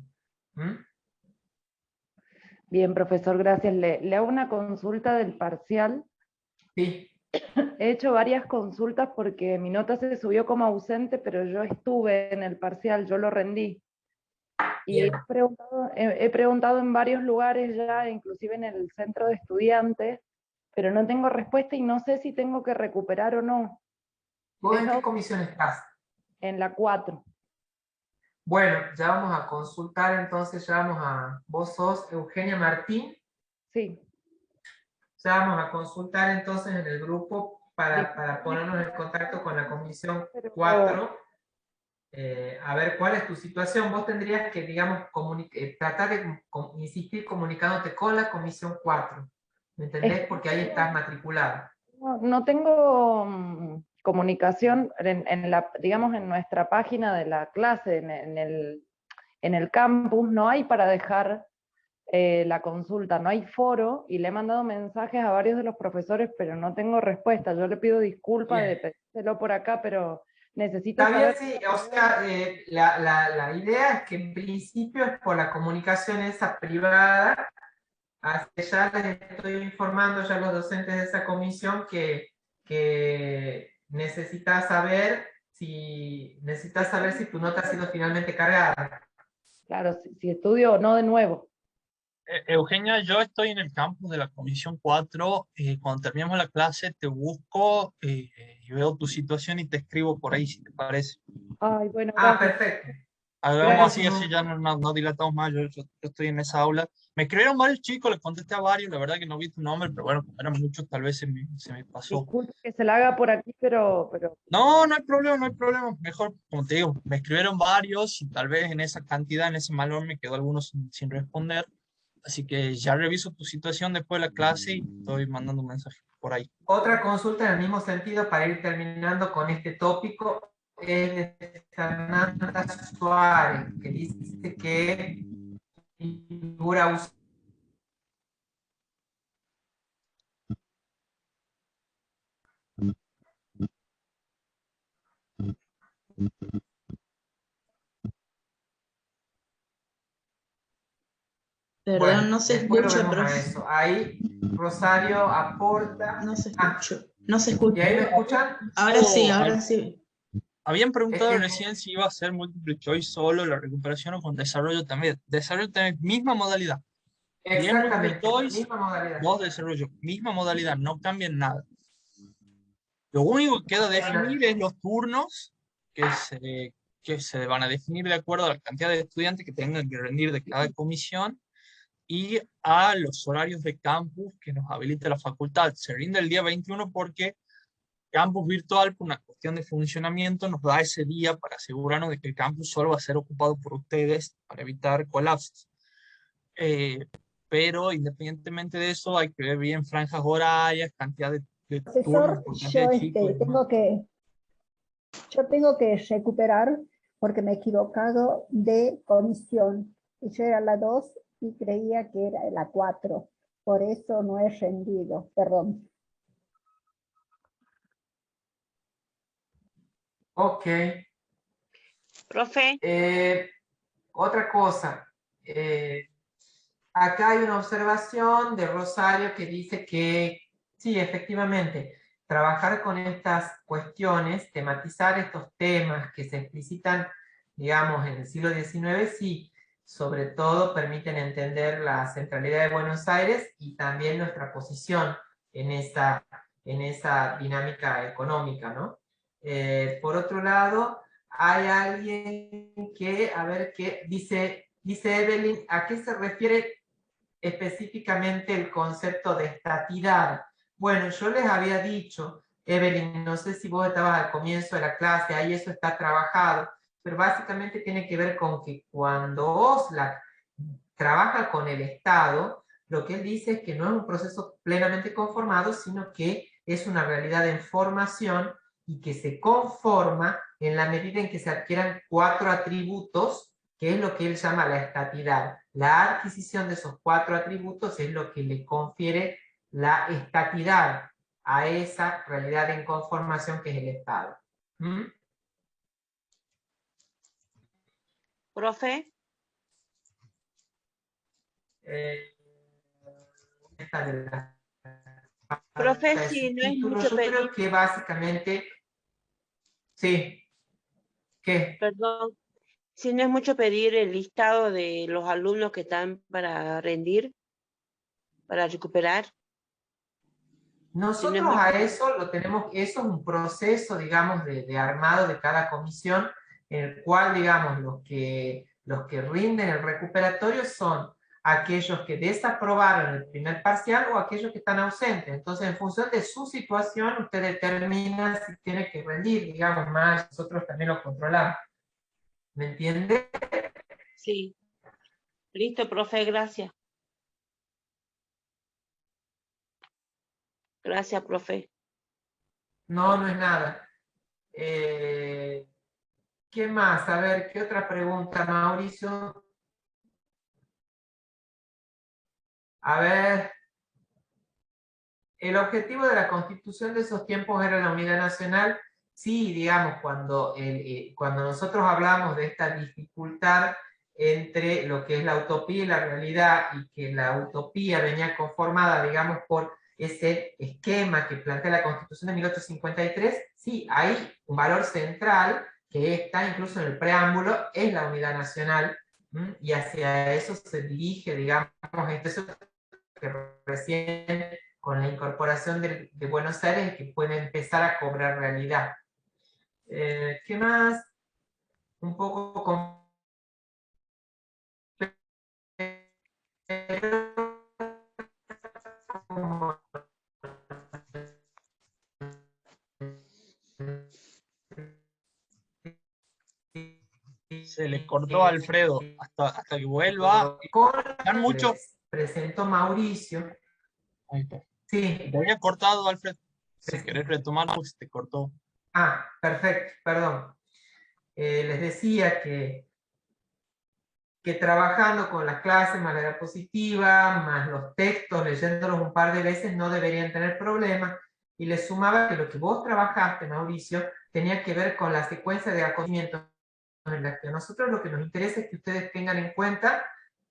Bien, profesor, gracias. Le hago una consulta del parcial. Sí. He hecho varias consultas porque mi nota se subió como ausente, pero yo estuve en el parcial, yo lo rendí. Y he preguntado en varios lugares ya, inclusive en el centro de estudiantes, pero no tengo respuesta y no sé si tengo que recuperar o no. ¿Vos en qué comisión estás? En la 4. Bueno, ya vamos a consultar entonces, ya vamos a... ¿Vos sos Eugenia Martín? Sí. Ya vamos a consultar entonces en el grupo para ponernos en contacto con la comisión 4. A ver cuál es tu situación. Vos tendrías que, digamos, tratar de insistir comunicándote con la comisión 4. ¿Me entendés? Porque ahí estás matriculado. No tengo comunicación digamos, en nuestra página de la clase, en el campus, no hay para dejar la consulta, no hay foro, y le he mandado mensajes a varios de los profesores, pero no tengo respuesta. Yo le pido disculpas de pedírselo por acá, pero necesito saber... Sí, o sea, la idea es que en principio es por la comunicación esa privada, así que ya les estoy informando ya a los docentes de esa comisión que necesitas saber si tu nota ha sido finalmente cargada. Claro, si estudio o no de nuevo. Eugenia, yo estoy en el campus de la Comisión 4. Cuando terminemos la clase te busco y veo tu situación y te escribo por ahí, si te parece. Ay, bueno, perfecto. Hagamos así ya no dilatamos más. Yo estoy en esa aula. Me escribieron varios chicos, les contesté a varios. La verdad que no vi tu nombre, pero bueno, como eran muchos, tal vez se me pasó. Disculpe que se la haga por aquí, pero... No hay problema. Mejor, como te digo, me escribieron varios y tal vez en esa cantidad, en ese malón, me quedó algunos sin responder. Así que ya reviso tu situación después de la clase y estoy mandando un mensaje por ahí. Otra consulta en el mismo sentido para ir terminando con este tópico es de Fernanda Suárez, que dice que figura Perdón, no se escucha, profe. Ahí Rosario aporta. No se escucha. No se escucha. ¿Y ahí me escuchan? Ahora sí. Habían preguntado recién si iba a ser multiple choice solo la recuperación o con desarrollo también. Desarrollo también, misma modalidad. Exactamente, choice, misma modalidad. 2 desarrollo, misma modalidad, no cambian nada. Lo único que queda definir es los turnos que se van a definir de acuerdo a la cantidad de estudiantes que tengan que rendir de cada comisión y a los horarios de campus que nos habilite la facultad. Se rinde el día 21 porque campus virtual, por una cuestión de funcionamiento, nos da ese día para asegurarnos de que el campus solo va a ser ocupado por ustedes para evitar colapsos. Pero independientemente de eso, hay que ver bien franjas horarias, cantidad de Profesor, yo tengo que recuperar porque me he equivocado de comisión. Yo era la 2 y creía que era la 4. Por eso no he rendido, perdón. Ok. Profe, Otra cosa. Acá hay una observación de Rosario que dice que sí, efectivamente, trabajar con estas cuestiones, tematizar estos temas que se explicitan, digamos, en el siglo XIX, sí, sobre todo permiten entender la centralidad de Buenos Aires y también nuestra posición en esa dinámica económica, ¿no? Por otro lado, hay alguien que, a ver, qué dice Evelyn, ¿a qué se refiere específicamente el concepto de estatidad? Bueno, yo les había dicho, Evelyn, no sé si vos estabas al comienzo de la clase, ahí eso está trabajado, pero básicamente tiene que ver con que cuando Oxlack trabaja con el Estado, lo que él dice es que no es un proceso plenamente conformado, sino que es una realidad en formación y que se conforma en la medida en que se adquieran 4 atributos, que es lo que él llama la estatidad. La adquisición de esos 4 atributos es lo que le confiere la estatidad a esa realidad en conformación que es el Estado. ¿Mm? profe, Esta de la profe, de si no es subtítulos, mucho yo creo pedir, que básicamente, sí, ¿qué? perdón, si no es mucho pedir el listado de los alumnos que están para rendir, para recuperar, si no es Nosotros mucho a pedir. eso lo tenemos, eso es un proceso, digamos, de armado de cada comisión, en el cual, digamos, los que rinden el recuperatorio son aquellos que desaprobaron el primer parcial o aquellos que están ausentes. Entonces, en función de su situación, usted determina si tiene que rendir, digamos, más, nosotros también lo controlamos. ¿Me entiende? Sí, listo, profe, gracias. Gracias, profe. No, no es nada. ¿Qué más? A ver, ¿qué otra pregunta, Mauricio? A ver, el objetivo de la constitución de esos tiempos era la unidad nacional. Sí, digamos, cuando nosotros hablamos de esta dificultad entre lo que es la utopía y la realidad, y que la utopía venía conformada, digamos, por ese esquema que plantea la Constitución de 1853, sí, hay un valor central que está incluso en el preámbulo, es la unidad nacional, y hacia eso se dirige, digamos, eso que recién con la incorporación de Buenos Aires que puede empezar a cobrar realidad. ¿Qué más? Un poco con... Se le cortó a Alfredo. Hasta que vuelva. Dan mucho. Presentó Mauricio. Ahí está. Sí. Te había cortado, Alfredo. Si querés retomar, pues te cortó. Ah, perfecto, perdón. Les decía que trabajando con las clases de manera positiva, más los textos, leyéndolos un par de veces, no deberían tener problemas. Y les sumaba que lo que vos trabajaste, Mauricio, tenía que ver con la secuencia de acontecimientos en la que a nosotros lo que nos interesa es que ustedes tengan en cuenta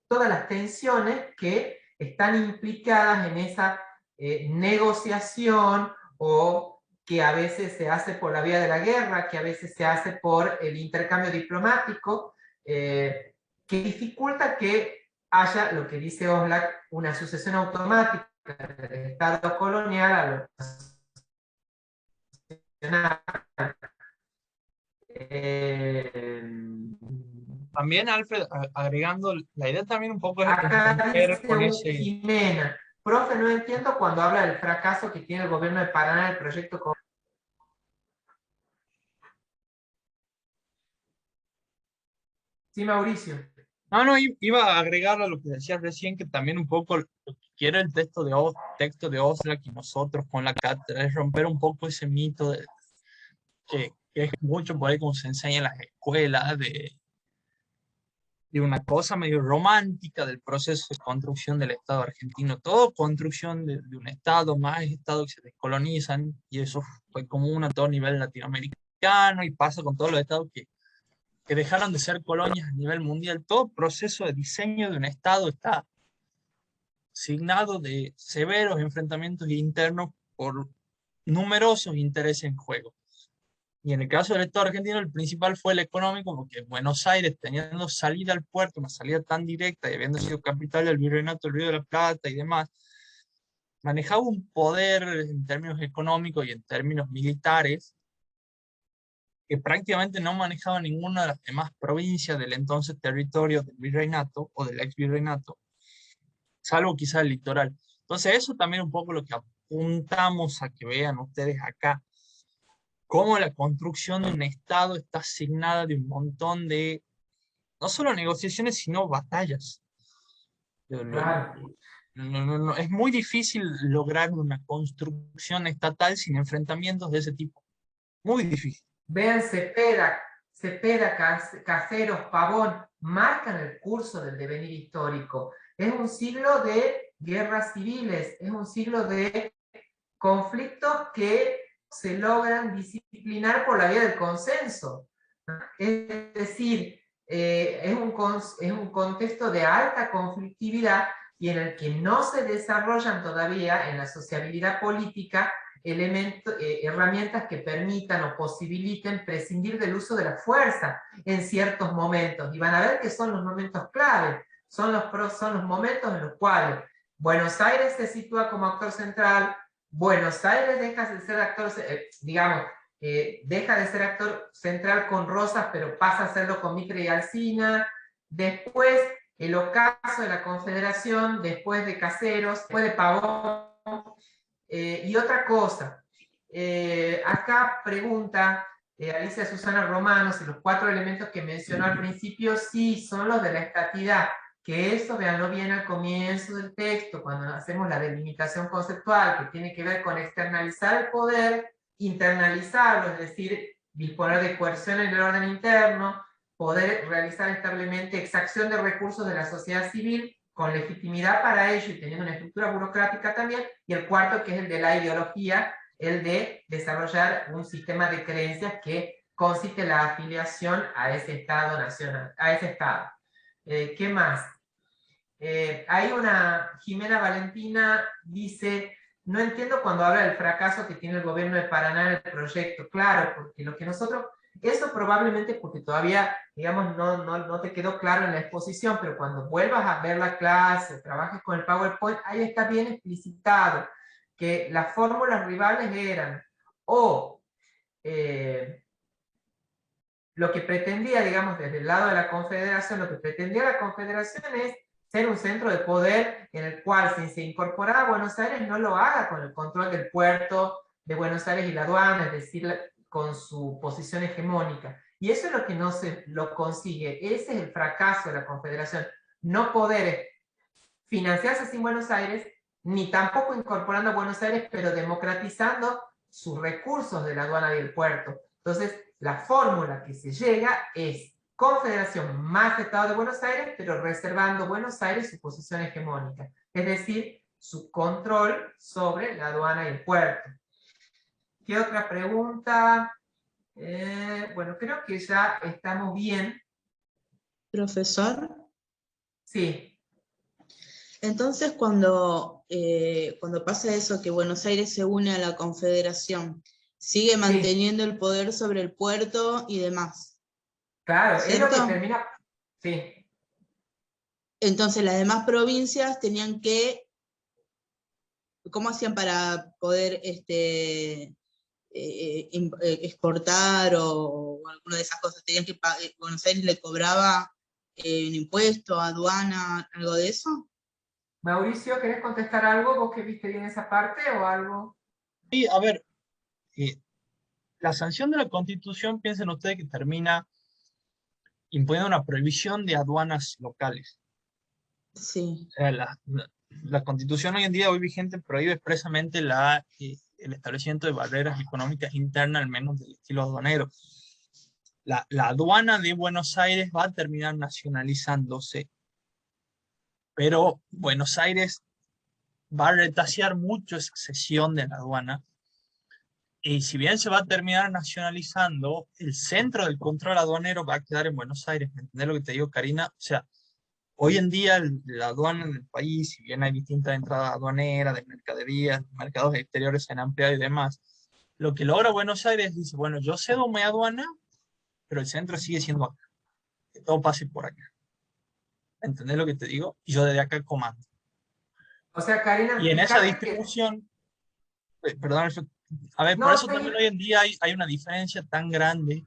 todas las tensiones que están implicadas en esa negociación, o que a veces se hace por la vía de la guerra, que a veces se hace por el intercambio diplomático, que dificulta que haya, lo que dice Oxlack, una sucesión automática del Estado colonial a lo nacional. También, Alfred, agregando, la idea también un poco es Acá romper dice con un ese... Jimena, profe, no entiendo cuando habla del fracaso que tiene el gobierno de Paraná en el proyecto. Sí, Mauricio. No, iba a agregar a lo que decías recién, que también un poco lo que quiere el texto de Oxlack y nosotros con la cátedra es romper un poco ese mito que es mucho por ahí como se enseña en las escuelas, de una cosa medio romántica del proceso de construcción del Estado argentino. Todo construcción de un Estado, más estados que se descolonizan, y eso fue común a todo nivel latinoamericano, y pasa con todos los estados que dejaron de ser colonias a nivel mundial. Todo proceso de diseño de un Estado está signado de severos enfrentamientos internos por numerosos intereses en juego. Y en el caso del Estado argentino, el principal fue el económico, porque Buenos Aires, teniendo salida al puerto, una salida tan directa, y habiendo sido capital del virreinato del Río de la Plata y demás, manejaba un poder en términos económicos y en términos militares que prácticamente no manejaba ninguna de las demás provincias del entonces territorio del virreinato o del ex virreinato, salvo quizás el litoral. Entonces eso también un poco lo que apuntamos a que vean ustedes acá, cómo la construcción de un Estado está asignada de un montón de, no solo negociaciones, sino batallas. Claro. Es muy difícil lograr una construcción estatal sin enfrentamientos de ese tipo. Muy difícil. Vean Cepeda, Caseros, Pavón, marcan el curso del devenir histórico. Es un siglo de guerras civiles, es un siglo de conflictos que se logran disciplinar por la vía del consenso. Es decir, es un contexto de alta conflictividad y en el que no se desarrollan todavía en la sociabilidad política herramientas que permitan o posibiliten prescindir del uso de la fuerza en ciertos momentos. Y van a ver que son los momentos clave, son los momentos en los cuales Buenos Aires se sitúa como actor central, Buenos Aires deja de ser actor, deja de ser actor central con Rosas, pero pasa a serlo con Mitre y Alsina. Después, el ocaso de la Confederación, después de Caseros, después de Pavón. Y otra cosa, acá pregunta Alicia Susana Romano si los 4 elementos que mencionó al principio sí son los de la estatidad, que eso véanlo bien al comienzo del texto, cuando hacemos la delimitación conceptual, que tiene que ver con externalizar el poder, internalizarlo, es decir, disponer de coerción en el orden interno, poder realizar establemente exacción de recursos de la sociedad civil, con legitimidad para ello y teniendo una estructura burocrática también, y el cuarto, que es el de la ideología, el de desarrollar un sistema de creencias que consiste en la afiliación a ese Estado nacional, a ese Estado. ¿Qué más? Hay Jimena Valentina dice, no entiendo cuando habla del fracaso que tiene el gobierno de Paraná en el proyecto. Claro, porque lo que nosotros, eso probablemente porque todavía, digamos, no te quedó claro en la exposición, pero cuando vuelvas a ver la clase, trabajes con el PowerPoint, ahí está bien explicitado que las fórmulas rivales eran o lo que pretendía, digamos, desde el lado de la Confederación, lo que pretendía la Confederación es ser un centro de poder en el cual, si se incorporaba a Buenos Aires, no lo haga con el control del puerto de Buenos Aires y la aduana, es decir, con su posición hegemónica. Y eso es lo que no se lo consigue. Ese es el fracaso de la Confederación. No poder financiarse sin Buenos Aires, ni tampoco incorporando a Buenos Aires, pero democratizando sus recursos de la aduana y el puerto. Entonces, la fórmula que se llega es Confederación más Estado de Buenos Aires, pero reservando Buenos Aires su posición hegemónica, es decir, su control sobre la aduana y el puerto. ¿Qué otra pregunta? Bueno, creo que ya estamos bien. Profesor. Sí. Entonces, cuando pasa eso, que Buenos Aires se une a la Confederación, sigue manteniendo el poder sobre el puerto y demás. Claro, ¿cierto? es lo que termina. Sí. Entonces, las demás provincias tenían que. ¿Cómo hacían para poder exportar o alguna de esas cosas? ¿Tenían que Buenos Aires le cobraba un impuesto, aduana, algo de eso? Mauricio, ¿querés contestar algo? ¿Vos que viste bien esa parte o algo? Sí, a ver, la sanción de la Constitución, piensen ustedes que termina imponiendo una prohibición de aduanas locales. Sí. O sea, la Constitución hoy en día, hoy vigente, prohíbe expresamente el establecimiento de barreras económicas internas, al menos del estilo aduanero. la aduana de Buenos Aires va a terminar nacionalizándose, pero Buenos Aires va a retasear mucho esa cesión de la aduana, y si bien se va a terminar nacionalizando, el centro del control aduanero va a quedar en Buenos Aires. ¿Me entendés lo que te digo, Karina? O sea, hoy en día la aduana en el país, si bien hay distintas entradas aduaneras, de mercaderías, mercados exteriores se han ampliado y demás, lo que logra Buenos Aires dice, bueno, yo cedo mi aduana, pero el centro sigue siendo acá. Que todo pase por acá. ¿Entendés lo que te digo? Y yo desde acá comando. O sea, Karina, Y en esa fíjate que... distribución, perdón, a ver, por No, eso también hoy en día hay una diferencia tan grande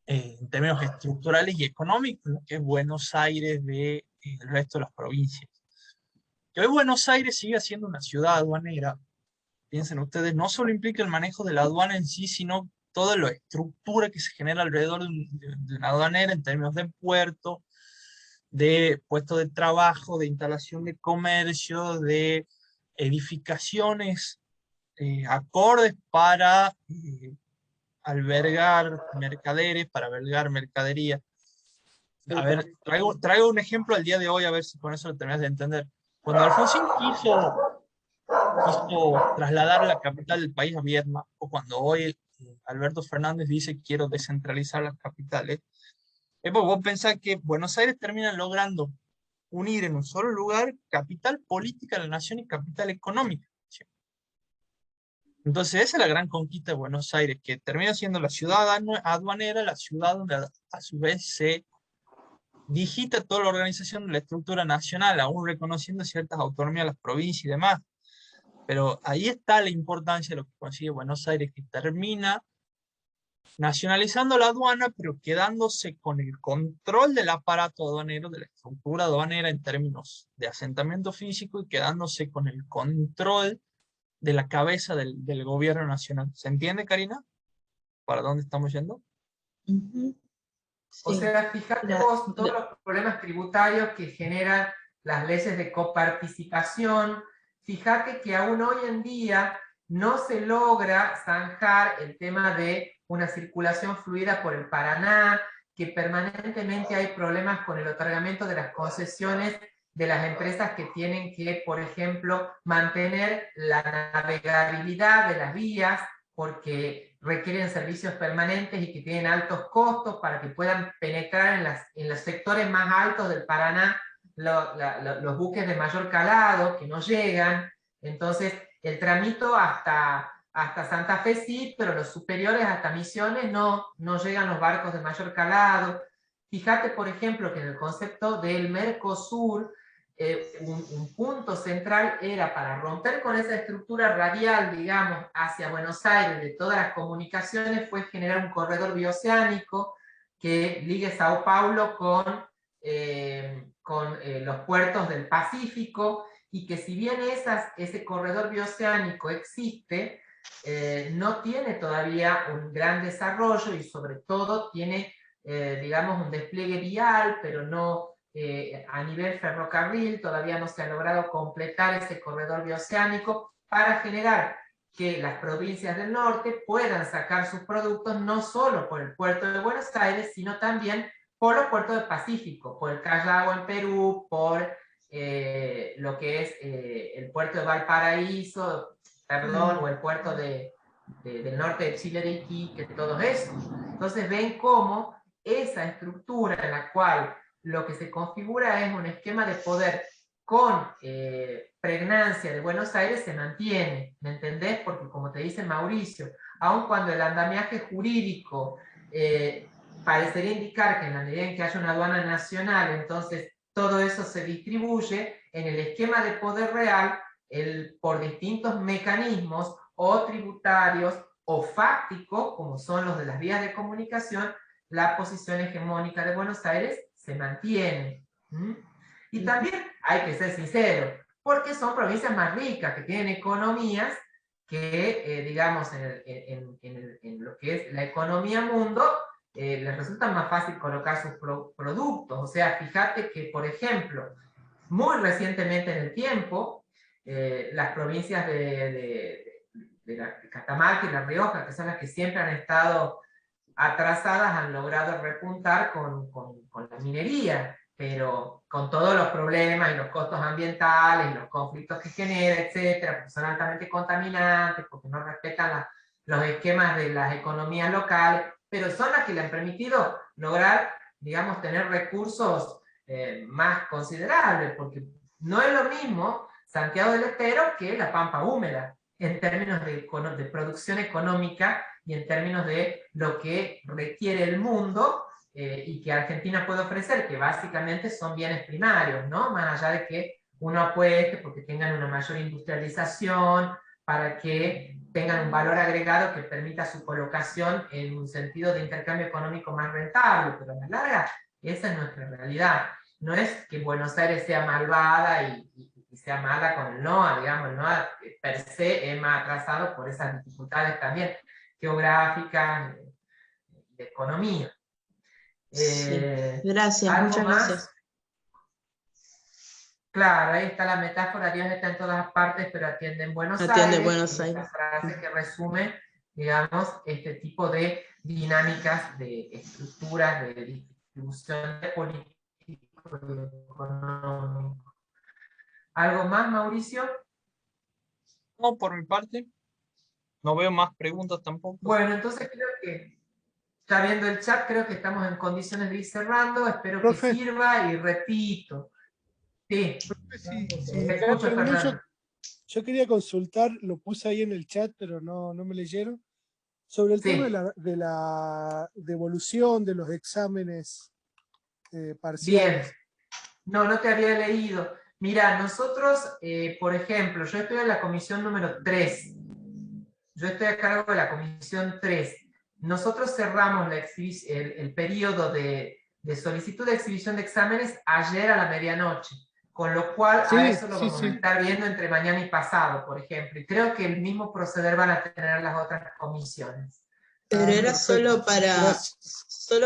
en términos estructurales y económicos, lo que es Buenos Aires de el resto de las provincias. Que hoy Buenos Aires sigue siendo una ciudad aduanera, piensen ustedes, no solo implica el manejo de la aduana en sí, sino toda la estructura que se genera alrededor de una aduanera en términos de puerto, de puestos de trabajo, de instalación de comercio, de edificaciones acordes para albergar mercaderes, para albergar mercadería. A ver, traigo un ejemplo al día de hoy, a ver si con eso lo terminas de entender. Cuando Alfonsín quiso trasladar la capital del país a Viedma, o cuando hoy Alberto Fernández dice quiero descentralizar las capitales, vos pensás que Buenos Aires termina logrando unir en un solo lugar capital política de la nación y capital económica. Entonces esa es la gran conquista de Buenos Aires, que termina siendo la ciudad aduanera, la ciudad donde a su vez se digita toda la organización de la estructura nacional, aún reconociendo ciertas autonomías a las provincias y demás. Pero ahí está la importancia de lo que consigue Buenos Aires, que termina nacionalizando la aduana, pero quedándose con el control del aparato aduanero, de la estructura aduanera en términos de asentamiento físico, y quedándose con el control de la cabeza del gobierno nacional. ¿Se entiende, Karina? ¿Para dónde estamos yendo? O sea, fíjate vos todos los problemas tributarios que generan las leyes de coparticipación. Fíjate que aún hoy en día no se logra zanjar el tema de una circulación fluida por el Paraná, que permanentemente hay problemas con el otorgamiento de las concesiones de las empresas que tienen que, por ejemplo, mantener la navegabilidad de las vías, porque requieren servicios permanentes y que tienen altos costos para que puedan penetrar en los sectores más altos del Paraná los buques de mayor calado que no llegan. Entonces, el tramito hasta Santa Fe sí, pero los superiores hasta Misiones no llegan los barcos de mayor calado. Fíjate, por ejemplo, que en el concepto del Mercosur, un punto central era para romper con esa estructura radial, digamos, hacia Buenos Aires de todas las comunicaciones, fue generar un corredor bioceánico que ligue Sao Paulo con los puertos del Pacífico, y que si bien ese corredor bioceánico existe, no tiene todavía un gran desarrollo, y sobre todo tiene, digamos, un despliegue vial, pero no a nivel ferrocarril. Todavía no se ha logrado completar ese corredor bioceánico para generar que las provincias del norte puedan sacar sus productos no solo por el puerto de Buenos Aires, sino también por los puertos del Pacífico, por el Callao en Perú, por lo que es el puerto de Valparaíso, perdón, o el puerto del norte de Chile de Iquique, todo eso. Entonces ven cómo esa estructura en la cual lo que se configura es un esquema de poder con pregnancia de Buenos Aires se mantiene, ¿me entendés? Porque como te dice Mauricio, aun cuando el andamiaje jurídico parecería indicar que en la medida en que haya una aduana nacional, entonces todo eso se distribuye, en el esquema de poder real, por distintos mecanismos o tributarios o fácticos, como son los de las vías de comunicación, la posición hegemónica de Buenos Aires se mantiene. Y también hay que ser sincero, porque son provincias más ricas, que tienen economías que, digamos, en lo que es la economía mundo, les resulta más fácil colocar sus productos. O sea, fíjate que, por ejemplo, muy recientemente en el tiempo, las provincias de Catamarca y La Rioja, que son las que siempre han estado atrasadas han logrado repuntar con la minería, pero con todos los problemas y los costos ambientales y los conflictos que genera, etcétera, porque son altamente contaminantes, porque no respetan los esquemas de las economías locales, pero son las que le han permitido lograr, digamos, tener recursos más considerables, porque no es lo mismo Santiago del Estero que la Pampa Húmeda, en términos de producción económica y en términos de lo que requiere el mundo y que Argentina puede ofrecer, que básicamente son bienes primarios, ¿no? Más allá de que uno apueste porque tengan una mayor industrialización, para que tengan un valor agregado que permita su colocación en un sentido de intercambio económico más rentable, pero a la larga esa es nuestra realidad. No es que Buenos Aires sea malvada y sea mala con el NOA, digamos, el NOA per se es más atrasado por esas dificultades también geográficas, de economía. Sí. Gracias, ¿Algo muchas más? gracias. Claro, ahí está la metáfora, Dios está en todas partes, pero atiende en Buenos Atiende Aires. Buenos Esa Aires. frase que resume, digamos, este tipo de dinámicas, de estructuras, de distribución de político y económico. ¿Algo más, Mauricio? No, por mi parte, no veo más preguntas tampoco. Bueno, entonces creo que, está viendo el chat, creo que estamos en condiciones de ir cerrando. Espero Profe. que sirva y repito. Sí, Si te me escucho, permite, Fernando. yo quería consultar, lo puse ahí en el chat, pero no me leyeron, sobre el tema de la devolución de los exámenes parciales. Bien. No te había leído. Mira, nosotros, por ejemplo, yo estoy en la comisión número 3. Yo estoy a cargo de la comisión 3. Nosotros cerramos el periodo de solicitud de exhibición de exámenes ayer a la medianoche, con lo cual a eso lo vamos a estar viendo entre mañana y pasado, por ejemplo. Y creo que el mismo proceder van a tener las otras comisiones. Pero era solo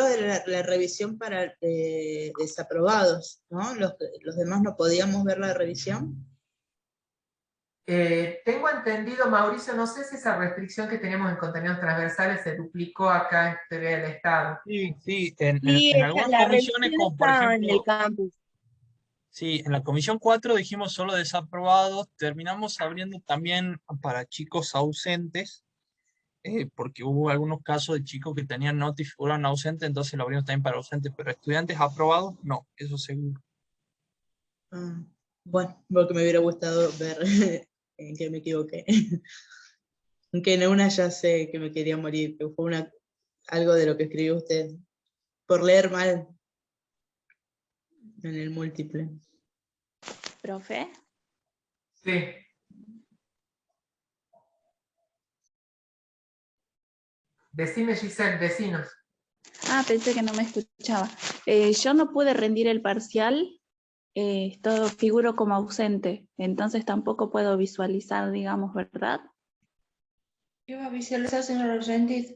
de la revisión para desaprobados, ¿no? Los demás no podíamos ver la revisión. Tengo entendido, Mauricio, no sé si esa restricción que teníamos en contenidos transversales se duplicó acá en TV del Estado. Sí, en algunas comisiones, como por ejemplo, en el campus. Sí, en la comisión 4 dijimos solo desaprobados, terminamos abriendo también para chicos ausentes, porque hubo algunos casos de chicos que tenían nota y figuraban ausentes, entonces lo abrimos también para ausentes, pero estudiantes aprobados, no, eso seguro. Bueno, porque me hubiera gustado ver en que me equivoqué. Aunque en una ya sé que me quería morir, que fue algo de lo que escribió usted, por leer mal en el múltiple. ¿Profe? Sí. Decime, Giselle, decinos. Pensé que no me escuchaba. Yo no pude rendir el parcial, todo figuro como ausente, entonces tampoco puedo visualizar, digamos, ¿verdad? ¿Qué va a visualizar, señor Argentis?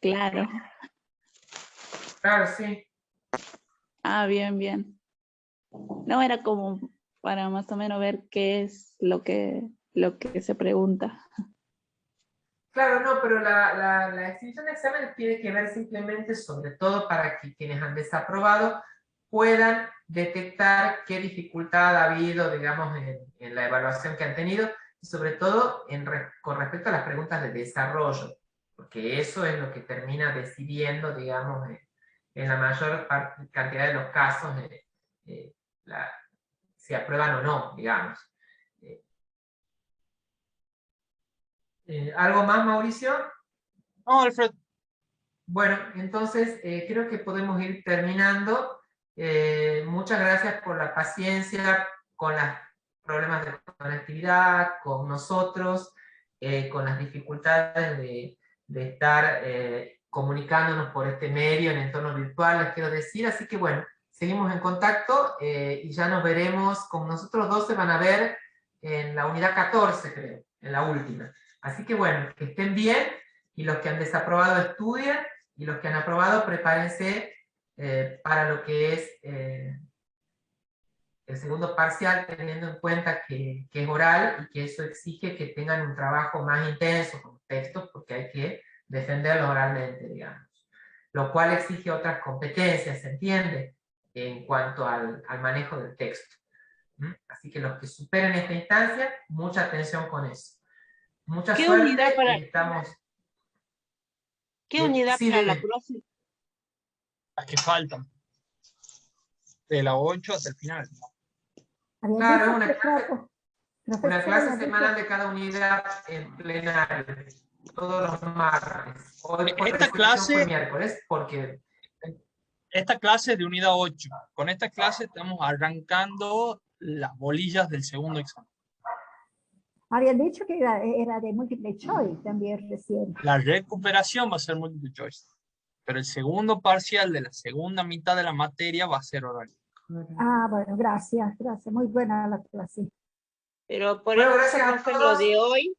Claro. Claro, sí. Bien. No, era como para más o menos ver qué es lo que se pregunta. Claro, no, pero la exhibición de exámenes tiene que ver simplemente, sobre todo para que quienes han desaprobado puedan detectar qué dificultad ha habido, digamos, en la evaluación que han tenido, y sobre todo con respecto a las preguntas de desarrollo, porque eso es lo que termina decidiendo, digamos, en la mayor cantidad de los casos, si aprueban o no, digamos. ¿Algo más, Mauricio? No, Alfred. Bueno, entonces creo que podemos ir terminando. Muchas gracias por la paciencia con los problemas de conectividad, con nosotros, con las dificultades de estar comunicándonos por este medio en entorno virtual, les quiero decir. Así que bueno, seguimos en contacto y ya nos veremos. Con nosotros dos se van a ver en la unidad 14, creo, en la última. Así que bueno, que estén bien, y los que han desaprobado estudien, y los que han aprobado prepárense para lo que es el segundo parcial, teniendo en cuenta que es oral y que eso exige que tengan un trabajo más intenso con textos, porque hay que defenderlos oralmente, digamos. Lo cual exige otras competencias, ¿se entiende? En cuanto al manejo del texto. Así que los que superen esta instancia, mucha atención con eso. Mucha ¿Qué suerte. unidad para, Estamos... ¿qué unidad Sí, para la dime. próxima? Las que faltan. De la 8 hasta el final. Habían Claro, dicho una que clase, poco. una Profesora, clase habían semanal dicho- de cada unidad en plenario, todos los martes. Hoy por Esta restricción fue clase, miércoles, porque... esta clase es de unidad 8. Con esta clase estamos arrancando las bolillas del segundo examen. Habían dicho que era de múltiple choice también recién. La recuperación va a ser multiple choice, pero el segundo parcial de la segunda mitad de la materia va a ser oral. Ah, bueno, gracias. Muy buena la clase. Pero por Bueno, eso, gracias a profe, lo todos. de hoy,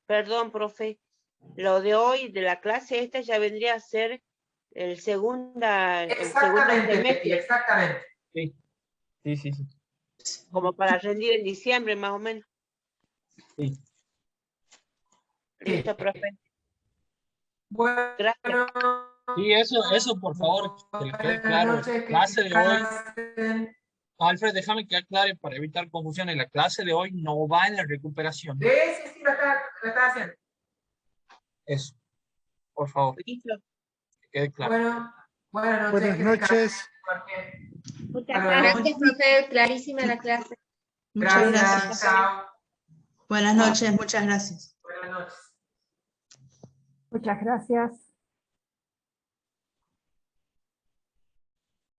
perdón, profe, lo de hoy de la clase esta ya vendría a ser el segundo Exactamente, Betty, semestre, exactamente. Sí. como para rendir en diciembre más o menos. Sí. Listo, profe. Bueno, Gracias. Sí, eso por favor, que le quede claro. noches, La que clase de hoy, descansen. Alfred, déjame que aclare para evitar confusiones. La clase de hoy no va en la recuperación. Sí, sí, lo está haciendo. Eso, por favor, Listo. que quede claro. Bueno, buenas noches. Buenas que noches. descansen. Muchas Hasta luego. gracias, profe. Clarísima la clase. Muchas Gracias, gracias. chao. Buenas noches, muchas gracias. Buenas noches. Muchas gracias.